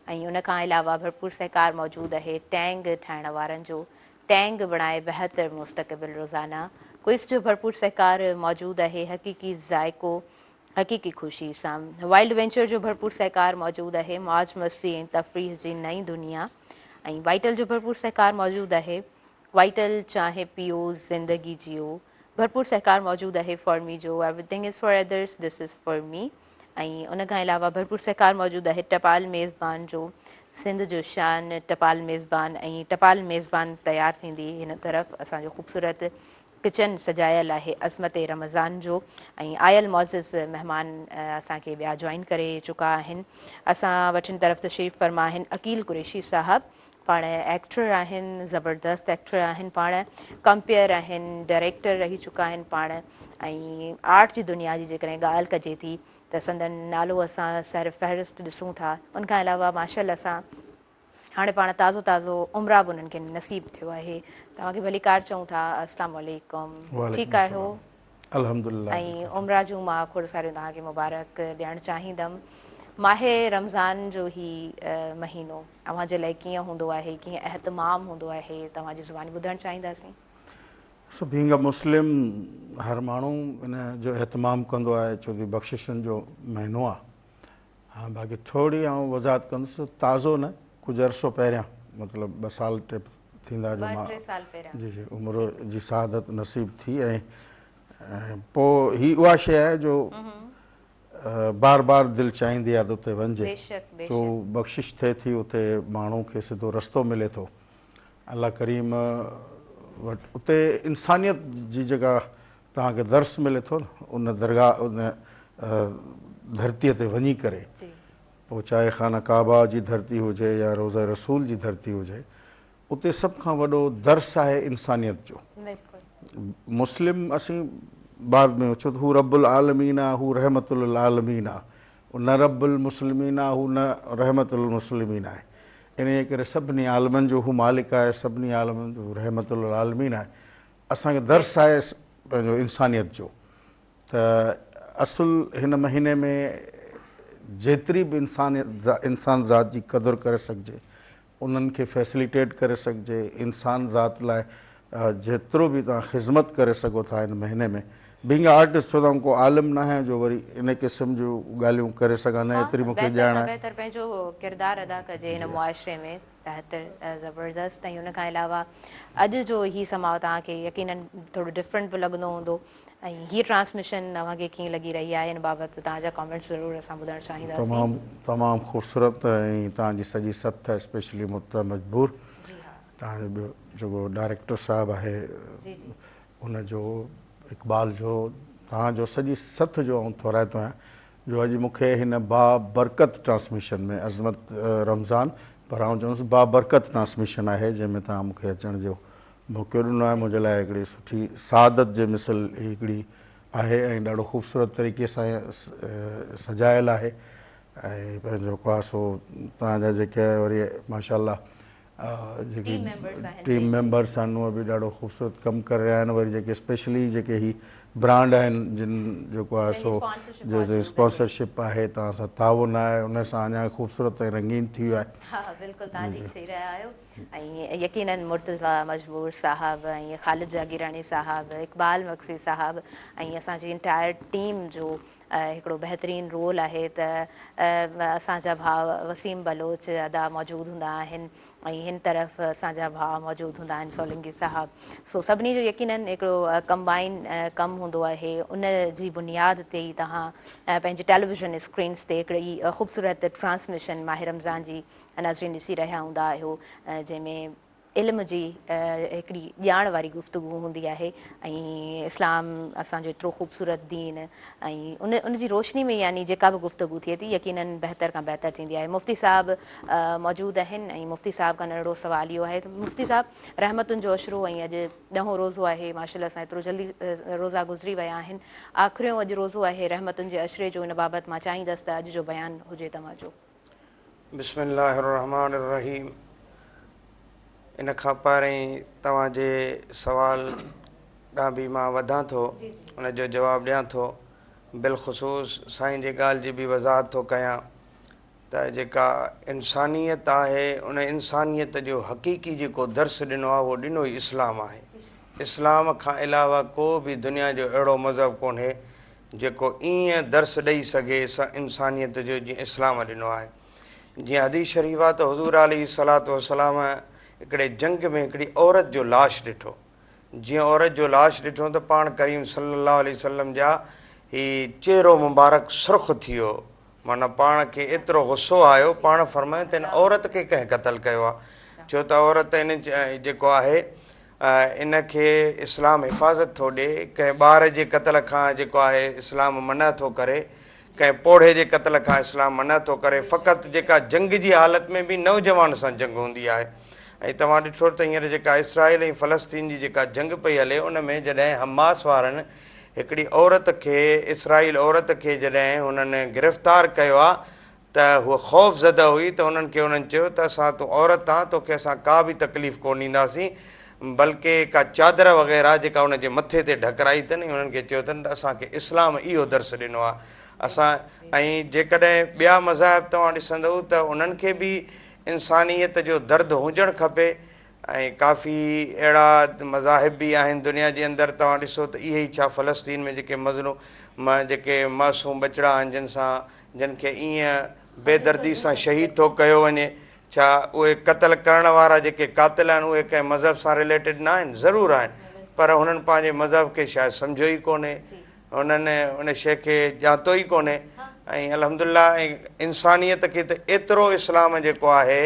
ऐं उनखां अलावा भरपूर सहकार मौजूदु आहे टैंग ठाहिण वारनि जो। टैंग बणाए बहितर मुस्तक़बिल रोज़ाना क्विज़ जो भरपूर सहकार मौजूदु आहे हक़ीक़ी ज़ाइको हक़ीक़ी ख़ुशी सां। वाइल्ड वेंचर जो भरपूर सहकार मौजूदु आहे मौज मस्ती ऐं तफ़रीह जी नई दुनिया ऐं वाइटल जो भरपूर सहकार मौजूदु आहे वाइटल चाहे पियो ज़िंदगी जियो। भरपूर सहकार मौजूदु आहे फॉर्मी जो everything is for others this is for me ऐं उनखां अलावा भरपूर सहकार मौजूदु आहे टपाल मेज़बान जो। सिंध जो शान टपाल मेज़बान ऐं टपाल मेज़बान तयारु थींदी हिन तरफ़ असांजो ख़ूबसूरत किचन सजायल आहे अज़मत रमज़ान जो ऐं आयल मौज़िज़ महिमान असांखे ॿिया जॉइन करे चुका आहिनि। असां वटि हिन तरफ़ तशरीफ़ फरमा आहिनि अकील कुरैशी साहब पाण एक्टर आहिनि ज़बरदस्त एक्टर आहिनि पाण कंपेयर आहिनि डायरेक्टर रही चुका आहिनि पाण ऐं आर्ट जी दुनिया जी जेकॾहिं ॻाल्हि कजे थी त संदन नालो असां सर फ़हरिस्त ॾिसूं था। उनखां अलावा माशाल्लाह असां हाणे पाण ताज़ो ताज़ो उमरा बि उन्हनि खे नसीबु थियो आहे। तव्हांखे भलीकार चऊं था अस्सलाम वालेकुम ठीकु आहियो अल्हम्दुलिल्लाह ऐं उमरा जूं मां खोड़ सारियूं तव्हांखे मुबारक ॾियणु चाहींदमि। माहे रमज़ान जो ही महीनो अव्हांजे लाइ कीअं हूंदो आहे कीअं एहतमाम हूंदो आहे तव्हांजी ज़ुबानी ॿुधणु चाहींदासीं। सो बीइंग अ मुस्लिम हर माण्हू इन जो एहतमाम कंदो आहे छो कि बख़्शिशुनि जो महीनो आहे। हा बाक़ी थोरी आउं वज़ाहत कंदुसि ताज़ो न कुझु अरसो पहिरियां मतिलबु 2 साल टे थींदा जो मां 2-3 साल पहिरियां जी जी उमिरि जी शहादत नसीबु थी ऐं पोइ ही उहा शइ आहे जो बार बार दिलि चाहींदी आहे त उते वञिजे बेशक तो बख़्शिश थिए थी उते माण्हू खे सिधो रस्तो मिले थो अल्लाह करीम वटि उते इंसानियत जी जेका तव्हांखे दर्स मिले थो न उन दरगाह उन धरतीअ ते वञी करे पोइ चाहे खाना काबा जी धरती हुजे या रोज़ा रसूल जी धरती हुजे उते सभ खां वॾो दर्स आहे इंसानियत जो। मुस्लिम असीं बाद में छो त हू रब्बुल आलमीन आहे हू रहमतुल आलमीन आहे न रब्बुल मुस्लिमीन आहे हू न रहमतुल मुस्लिमीन आहे इन करे सभिनी आलमनि जो हू मालिक आहे सभिनी आलमनि जो रहमतुल आलमीन आहे। असांखे दर्स आहे पंहिंजो इंसानियत जो त असुल हिन महीने में जेतिरी बि इंसान ज़ात जी क़दुरु करे सघिजे उन्हनि खे फैसिलिटेट करे सघिजे इंसान ज़ात लाइ जेतिरो बि तव्हां ख़िदमत करे सघो था हिन महीने में बीइंग आर्टिस्ट छो त को आलिम न आहे जो वरी इन क़िस्म जूं ॻाल्हियूं करे सघां न एतिरी मूंखे ॼाण आहे बहितर पंहिंजो किरदारु अदा कजे हिन मुआशिरे में बहितर ज़बरदस्त ऐं उनखां अलावा अॼु जो ही समाओ तव्हांखे यकीनन थोरो डिफरेंट बि लॻंदो हूंदो ऐं हीअ ट्रांसमिशन तव्हांखे कीअं लॻी रही आहे हिन बाबति तव्हांजा कमेंट्स ज़रूरु असां ॿुधणु चाहींदासीं। तमामु ख़ूबसूरत ऐं तव्हांजी सॼी सथ स्पेशली मुर्तज़ा मजबूर तव्हांजो ॿियो जेको डायरेक्टर साहिबु आहे उनजो इक़बाल जो तव्हांजो सॼी सथ जो आउं थोराइतो आहियां जो अॼु मूंखे हिन बाबरकत ट्रांसमिशन में अज़मत रमज़ान पर आउं चवंदुसि बाबरकत ट्रांसमिशन आहे जंहिंमें तव्हां मूंखे अचण जो मौक़ो ॾिनो आहे मुंहिंजे लाइ हिकिड़ी सुठी सआदत जे मिसल हिकिड़ी आहे ऐं ॾाढो ख़ूबसूरत तरीक़े सां सजायल आहे ऐं पंहिंजो ख़ासो तव्हांजा जेके वरी माशाल्लाह जेके टीम मेंबर्स आहिनि उहे बि ॾाढो ख़ूबसूरत कमु करे रहिया आहिनि वरी जेके स्पेशली जेके ही ब्रांड आहिनि जिन जेको आहे सो जो स्पॉन्सरशिप आहे तव्हां सां ताउन आहे उन सां अञा ख़ूबसूरत ऐं रंगीन थी वियो आहे। हा बिल्कुलु तव्हां ठीक चई रहिया आहियो ऐं यकीनन मुर्तज़ा मजबूर साहब ऐं ख़ालिद जागीरानी साहब इक़बाल मक्सी साहब ऐं असांजी इंटायर टीम जो हिकिड़ो बहितरीनु रोल आहे त असांजा भाउ वसीम बलोच अदा मौजूदु हूंदा आहिनि ऐं हिन तरफ़ असांजा भाउ मौजूदु हूंदा आहिनि सोलंकी साहब सो सभिनी जो यकीनन हिकिड़ो कंबाइन कमु हूंदो आहे उन जी बुनियाद ते ई तव्हां पंहिंजे टेलीविज़न स्क्रीन्स ते हिकिड़ी ख़ूबसूरत ट्रांसमिशन माह रमज़ान जी नाज़रीन ॾिसी रहिया हूंदा आहियो जंहिंमें इल्म जी हिकिड़ी ॼाण वारी गुफ़्तगू हूंदी आहे ऐं इस्लाम असांजो एतिरो ख़ूबसूरत दीन ऐं उन जी रोशनी में यानी जेका बि गुफ़्तगू थिए थी यकीनन बहितर खां बहितर थींदी आहे। मुफ़्ती साहब मौजूदु आहिनि ऐं मुफ़्ती साहब खां नंढिड़ो सुवाल इहो आहे त मुफ़्ती साहब रहमतुनि जो अशरो ऐं अॼु 10हों रोज़ो आहे माशाअल्लाह सां एतिरो जल्दी रोज़ा गुज़री विया आहिनि। आख़िरियों अॼु रोज़ो आहे रहमतुनि जे अशरे जो, इन बाबति मां चाहींदसि त अॼु जो बयानु हुजे तव्हांजो। बिस्मिल्लाहिर्रहमानिर्रहीम। इन खां पहिरीं तव्हांजे सवाल ॾांहुं बि मां वधां थो, उनजो जवाबु ॾियां थो। बिलख़ुसूस साईं जी ॻाल्हि जी बि वज़ाहत थो कयां त जेका इंसानियत आहे उन इंसानियत जो हक़ीक़ी जेको दर्स ॾिनो आहे उहो ॾिनो ई इस्लाम आहे। इस्लाम खां अलावा को बि दुनिया जो अहिड़ो मज़हब कोन्हे जेको ईअं दर्स ॾेई सघे इंसानियत जो जीअं इस्लाम ॾिनो आहे। जीअं हदीस शरीफ़ आहे त हुज़ूर अलैहिस्सलातु वस्सलाम हिकिड़े जंग में हिकिड़ी औरत जो लाश ॾिठो। जीअं औरत जो लाश ॾिठो त पाण करीम सल्लल्लाहु अलैहि वसल्लम जा ही चेहरो मुबारक सुर्ख़ थी वियो, माना पाण खे एतिरो गुस्सो आयो। पाण फरमायो त हिन औरत खे कंहिं क़तलु कयो आहे, छो त औरत इन जेको आहे इनखे इस्लाम हिफ़ाज़त थो ॾिए। कंहिं ॿार जे क़तल खां जेको आहे इस्लाम मना थो करे, कंहिं पोढ़े जे क़तल खां इस्लाम मना थो करे। फ़क़ति जेका जंग जी हालत में बि नौजवान सां जंग हूंदी आहे। ऐं तव्हां ॾिठो त हींअर जेका इसराइल ऐं फ़लस्तीन जी जेका जंग पई हले उन में जॾहिं हमास वारनि हिकिड़ी औरत खे, इसराइल औरत खे जॾहिं हुननि गिरफ़्तार कयो आहे त हूअ ख़ौफ़ज़दा हुई त उन्हनि खे उन्हनि चयो त असां तूं औरत आहे, तोखे असां का बि तकलीफ़ कोन ॾींदासीं, बल्कि का चादर वग़ैरह जेका उनजे मथे ते ढकराई अथनि उन्हनि खे चयो अथनि त असांखे इस्लाम इहो दर्स ॾिनो आहे। असां ऐं जेकॾहिं ॿिया मज़ाहिब तव्हां ॾिसंदव त उन्हनि खे बि इंसानियत जो दर्द हुजणु खपे। ऐं काफ़ी अहिड़ा मज़ाहिब बि आहिनि दुनिया जे अंदरि। तव्हां ॾिसो त इहे ई छा फ़लस्तीन में जेके जेके मासूम बचिड़ा आहिनि जिन खे ईअं बेदर्दी सां शहीद थो कयो वञे, छा उहे क़तल करण वारा जेके क़ातिल आहिनि उहे कंहिं मज़हब सां रिलेटेड न आहिनि? ज़रूरु आहिनि, पर हुननि पंहिंजे मज़हब खे शायदि सम्झो ई कोन्हे, हुननि उन शइ खे ॼातो ई कोन्हे। ऐं अल्हम्दुलिल्लाह इंसानियत खे त एतिरो इस्लाम जेको आहे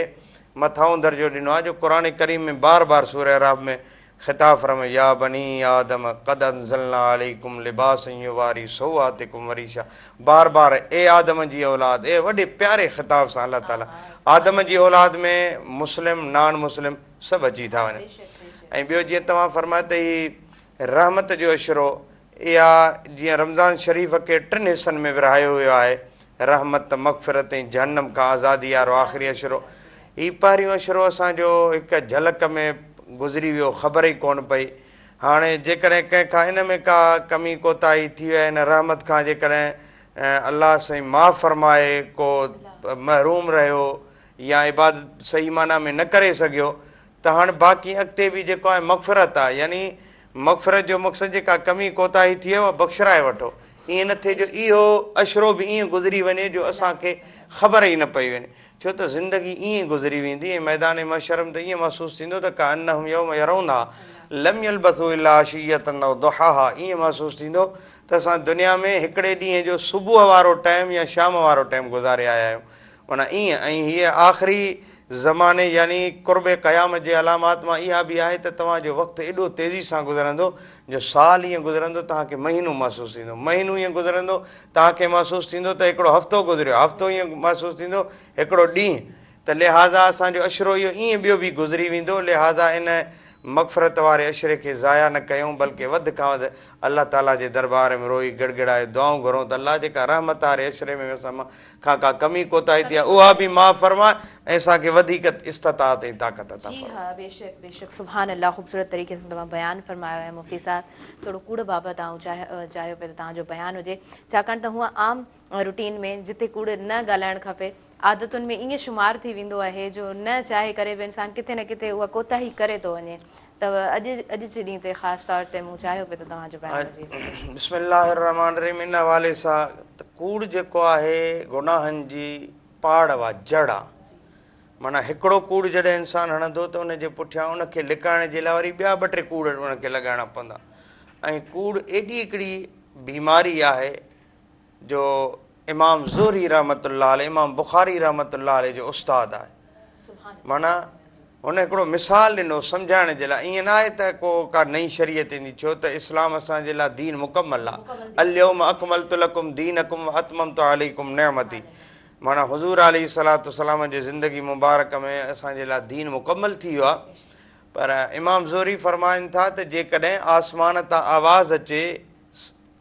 मथां दर्जो ॾिनो आहे जो क़ुरान करीम में बार बार सूरह अराब में ख़िताब फरमाए या बनी आदम क़द अंज़लना अलैकुम लिबासन युवारी सौआतिकुम वरीशा। बार बार ए आदम जी औलाद, ए वॾे प्यारे ख़िताब सां अलाह ताला आदम जी औलाद में मुस्लिम नॉन मुस्लिम सभु अची था वञनि। ऐं ॿियो जीअं तव्हां फरमायो त ही रहमत जो अशरो, इहा जीअं रमज़ान शरीफ़ खे 3 हिसनि में विरहायो वियो आहे, रहमत मग़फ़िरत ऐं जहन्नम खां आज़ादी वारो आख़िरी अशरो। हीउ पहिरियों अशरो असांजो हिकु झलक में गुज़री वियो, ख़बर ई कोन पई। हाणे जेकॾहिं कंहिंखां इन में का कमी कोताही थी वई हिन रहमत खां, जेकॾहिं अलाह साईं माफ़ फरमाए को महरूम रहियो या इबादत सही माना में न करे सघियो त हाणे बाक़ी अॻिते बि जेको आहे मग़फ़िरत आहे। यानी मग़फ़िरत जो मक़सदु जेका कमी कोताही थी आहे उहा बख़्शराए वठो। ईअं न थिए जो इहो अशरो बि ईअं गुज़री वञे जो असांखे ख़बर ई न पई वञे, छो त ज़िंदगी ईअं गुज़री वेंदी। ऐं मैदान मशर में त ईअं महसूसु थींदो त का अन्नहुम यौम यरौना लम यल्बसू इल्ला अशियतन औ दुहाहा। ईअं महसूसु थींदो त असां दुनिया में हिकिड़े ॾींहं जो सुबुह वारो टाइम या शाम वारो टाइम गुज़ारे आया आहियूं, माना ईअं। ऐं हीअ आख़िरी ज़माने यानी क़ुर्बे क़यामत जे अलामात मां इहा बि आहे त तव्हांजो वक़्तु एॾो तेज़ी सां गुज़रंदो जो साल ईअं गुज़रंदो तव्हांखे महीनो महसूसु थींदो, महीनो ईअं गुज़रंदो तव्हांखे महसूसु थींदो त हिकिड़ो हफ़्तो गुज़रियो, हफ़्तो ईअं महसूसु थींदो हिकिड़ो ॾींहुं। त लिहाज़ा असांजो अशरो इहो ईअं ॿियो बि गुज़री वेंदो। लिहाज़ा इन मग़फ़िरत वारे अशरे खे ज़ाया न कयूं, बल्कि वधि खां वधि अलाह ताला जे दरबार में रोई गिड़गिड़ाए दुआऊं घुरूं त अलाह जेका रहमत वारे अशरे में असां खां का कमी कोताही थी आहे उहा बि माफ़ फरमाए ऐं असांखे वधीक इस्तिताअत ऐं ताक़त अता जी हाँ, बेशक बेशक, सुभान अल्लाह। ख़ूबसूरत तरीक़े सां तव्हां बयानु फरमायो आहे मुफ़्ती साहब। थोरो कूड़ बाबति आउं चाहियो पियो त तव्हांजो बयानु हुजे, छाकाणि त हूअं आम रूटीन में जिते कूड़ न ॻाल्हाइणु खपे आदतुनि में ईअं शुमारु थी वेंदो आहे जो न चाहे करे बि इंसानु किथे न किथे उहा कोताही करे थो वञे। त अॼु जे ॾींहं ते ख़ासि तौर ते मूं चाहियो पियो त तव्हांजो बयानु हुजे। बिस्मिल्लाहिर्रहमानिर्रहीम। इन हवाले सां त कूड़ जेको आहे गुनाहनि जी पाड़ वा जड़ आहे। माना हिकिड़ो कूड़ जॾहिं इंसानु हणंदो त उनजे पुठियां उनखे लिकाइण जे लाइ वरी ॿिया 2-3 कूड़ उनखे लॻाइणा पवंदा। ऐं कूड़ एॾी हिकिड़ी बीमारी आहे जो इमाम ज़ुहरी रहमतुल्लाह अलैह, इमाम बुखारी रहमतुल्लाह अलैह जो उस्तादु आहे। माना हुन हिकिड़ो मिसाल ॾिनो सम्झाइण जे लाइ। ईअं न आहे त को का नई शरीयत ईंदी, छो त इस्लाम असांजे लाइ दीन मुकमल आहे। अल्यौम अकमलतु लकुम दीनकुम व अतममतु अलैकुम निअमती, माना हुज़ूर अलैहिस्सलातु वस्सलाम जे ज़िंदगी मुबारक में असांजे लाइ दीन मुकमल थी वियो आहे। पर इमाम ज़ोहरी फरमाइनि था त जेकॾहिं आसमान तां आवाज़ अचे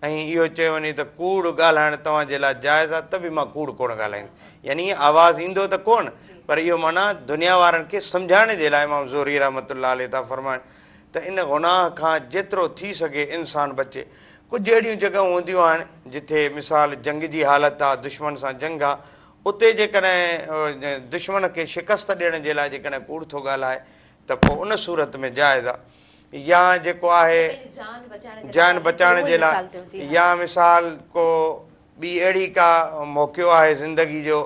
ऐं इहो चयो वञे त कूड़ ॻाल्हाइणु तव्हांजे लाइ जाइज़ आहे, त बि मां कूड़ कोन ॻाल्हाईंदुमि। यानी आवाज़ु ईंदो त कोन, पर इहो माना दुनिया वारनि खे सम्झाइण जे लाइ इमाम ज़ोहरी रहमतुल्लाह अलैह था फरमाइनि त इन गुनाह खां जेतिरो थी सघे इंसानु बचे। कुझु अहिड़ियूं जॻहियूं हूंदियूं आहिनि जिथे मिसाल जंग जी हालत आहे, दुश्मन सां जंग आहे, उते जेकॾहिं दुश्मन खे शिकस्त ॾियण जे लाइ जेकॾहिं कूड़ थो ॻाल्हाए त पोइ उन सूरत में जाइज़ आहे। या जेको आहे जान बचाइण जे लाइ, या मिसाल को ॿी अहिड़ी का मौक़ियो आहे ज़िंदगी जो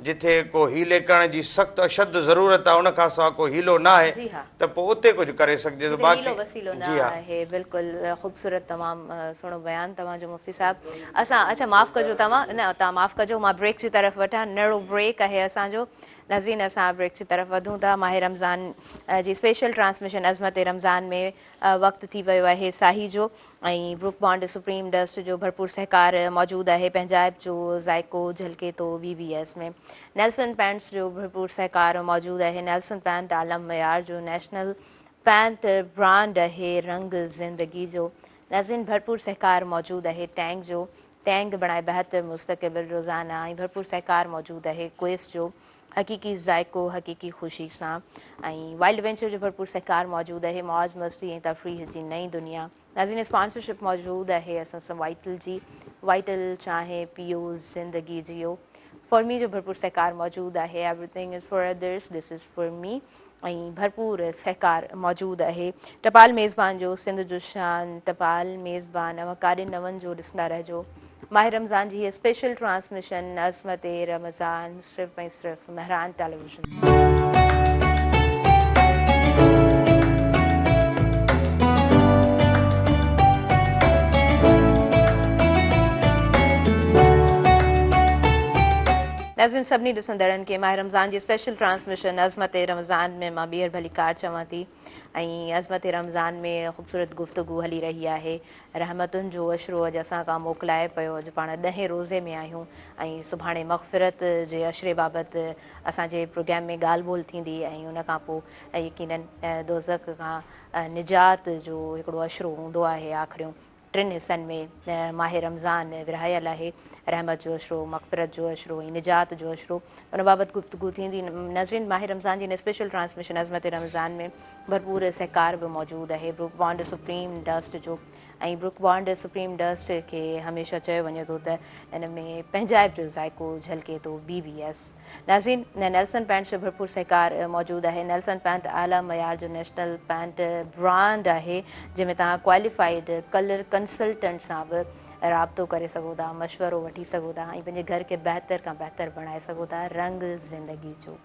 जिथे को हीले करण जी सख़्तु अशद ज़रूरत आहे, उन खां सवाइ को हीलो न आहे, त पोइ उते कुझु करे सघिजे थो। बाक़ी वसीलो न आहे। बिल्कुलु ख़ूबसूरत, तमामु सुहिणो बयानु तव्हांजो मुफ़्ती साहिबु। असां अच्छा माफ़ु कजो, तव्हां माफ़ु कजो, मां ब्रेक जी तरफ़ वठां। नंढिड़ो ब्रेक आहे असांजो। नज़ीन, असां ब्रेक जी तरफ़ वधूं था। माह रमज़ान जी स्पेशल ट्रांसमिशन अज़मत रमज़ान में वक़्तु थी वियो आहे साही जो, ऐं ब्रुक बॉन्ड सुप्रीम डस्ट जो भरपूर सहकार मौजूदु आहे। पंजाब जो ज़ाइको झलके थो BBS में। नेल्सन पैंट्स जो भरपूर सहकार मौजूदु आहे। नेल्सन पैंट आलम मयार जो नेशनल पैंट ब्रांड आहे, रंग ज़िंदगी जो। नज़ीन, भरपूर सहकार मौजूदु आहे टैंक जो। टैंक बणाए बहितर मुस्तक़बिल रोज़ाना, ऐं भरपूर सहकार मौजूदु आहे क्वेस जो, हक़ीक़ी ज़ाइको हक़ीक़ी ख़ुशी सां। ऐं वाइल्ड वेंचर जो भरपूर सहकार मौजूदु आहे, मौज मस्ती ऐं तफ़रीह जी नई दुनिया। नाज़रीन, स्पॉन्सरशिप मौजूदु आहे असां सां वाइटल जी। वाइटल चाहे पियो ज़िंदगी जियो। फॉर मी जो भरपूर सहकार मौजूदु आहे। Everything is for others, this is for me. ऐं भरपूर सहकार मौजूदु आहे टपाल मेज़बान जो, सिंध जो शान टपाल मेज़बान। अवां काॾे न वञिजो, ॾिसंदा रहिजो माह रमज़ान जी हीअ स्पेशल ट्रांसमिशन अज़मत रमज़ान, सिर्फ़ु ऐं सिर्फ़ु महरान टेलीविज़न। नाज़रीन, सभिनी ॾिसंदड़नि खे माह रमज़ान जी स्पेशल ट्रांसमिशन अज़मत रमज़ान में मां ॿीहर भली कार चवां थी। ऐं अज़मत रमज़ान में ख़ूबसूरत गुफ़्तगू हली रही आहे। रहमतुनि जो अशरो अॼु असां खां मोकिलाए पियो। अॼु पाण 10हें रोज़े में आहियूं, ऐं सुभाणे मग़फ़िरत जे अशरे बाबति असांजे प्रोग्राम में ॻाल्हि ॿोल थींदी। ऐं उन खां पोइ यकीनन दोज़ख खां निजात जो हिकिड़ो अशरो हूंदो आहे। आख़िरियूं 3 हिसनि में माह रमज़ान विरहायल आहे। रहमत जो अशरो, मग़फ़िरत जो अशरो ऐं निजात जो अशरो, उन बाबति गुफ़्तगू थींदी। नाज़रीन, माह रमज़ान जी इन स्पेशल ट्रांसमिशन अज़मत रमज़ान में भरपूर सहकार बि मौजूदु आहे ब्रुक बॉन्ड सुप्रीम डस्ट जो। ऐं ब्रुक बॉन्ड सुप्रीम डस्ट खे हमेशह चयो वञे थो त इन में पंजाब जो ज़ाइको झलके थो BBS। नाज़रीन, नेल्सन पैंट जो भरपूर सहकार मौजूदु आहे। नेल्सन पैंट आला मयार जो नेशनल पैंट ब्रांड आहे, जंहिंमें तव्हां क्वालिफाइड कलर कंसल्टेंट सां बि राब्तो करे सघो था, मशवरो वठी सघो था, ऐं पंहिंजे घर खे बहितर खां बहितर बणाए सघो था। रंग ज़िंदगी जो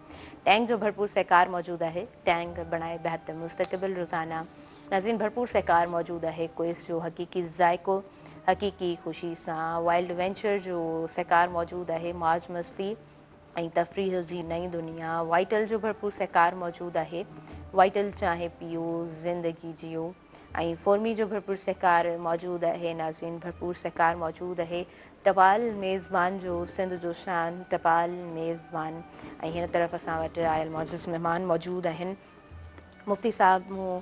टैंक जो भरपूर सहकार मौजूदु आहे। टैंक बणाए बहितर मुस्तक़बिल रोज़ाना। नाज़रीन, भरपूर सहकार मौजूदु आहे क्वेस जो, हक़ीक़ी ज़ाइको हक़ीक़ी ख़ुशी सां। वाइल्ड वेंचर जो सहकार मौजूदु आहे। मौज मस्ती ऐं तफ़रीह जी नई दुनिया। वाइटल जो भरपूर सहकार मौजूदु आहे। वाइटल चाहे पियो ज़िंदगी जियो। ऐं फॉर्मी जो भरपूर सहकार मौजूदु आहे। नाज़रीन, भरपूर सहकार मौजूदु आहे टपाल मेज़बान जो, सिंध जो शान टपाल मेज़बान। ऐं हिन तरफ़ असां वटि आयल मौज़ूज़ महिमान मौजूदु आहिनि। मुफ़्ती साहिबु मूं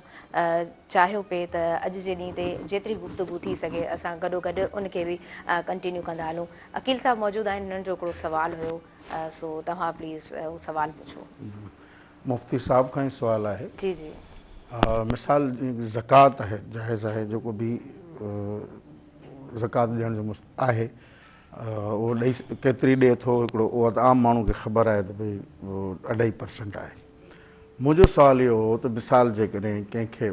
चाहियो पिए त अॼु जे ॾींहं ते जेतिरी गुफ़्तगू थी सघे असां गॾोगॾु उनखे बि कंटिन्यू कंदा हलूं। अकील साहिबु मौजूदु आहिनि, हिननि जो हिकिड़ो सुवालु हुयो, सो तव्हां प्लीज़ उहो सुवालु पुछो। मुफ़्ती साहिब खां ई सुवालु आहे। जी जी। मिसाल ज़कात आहे, जाइज़ आहे, जेको बि ज़कात ॾियण जो आहे उहो ॾेई केतिरी ॾिए थो हिकिड़ो, उहा त आम माण्हू खे ख़बर आहे त भई 2.5% आहे। मुंहिंजो सुवालु इहो हो त मिसाल जेकॾहिं कंहिंखे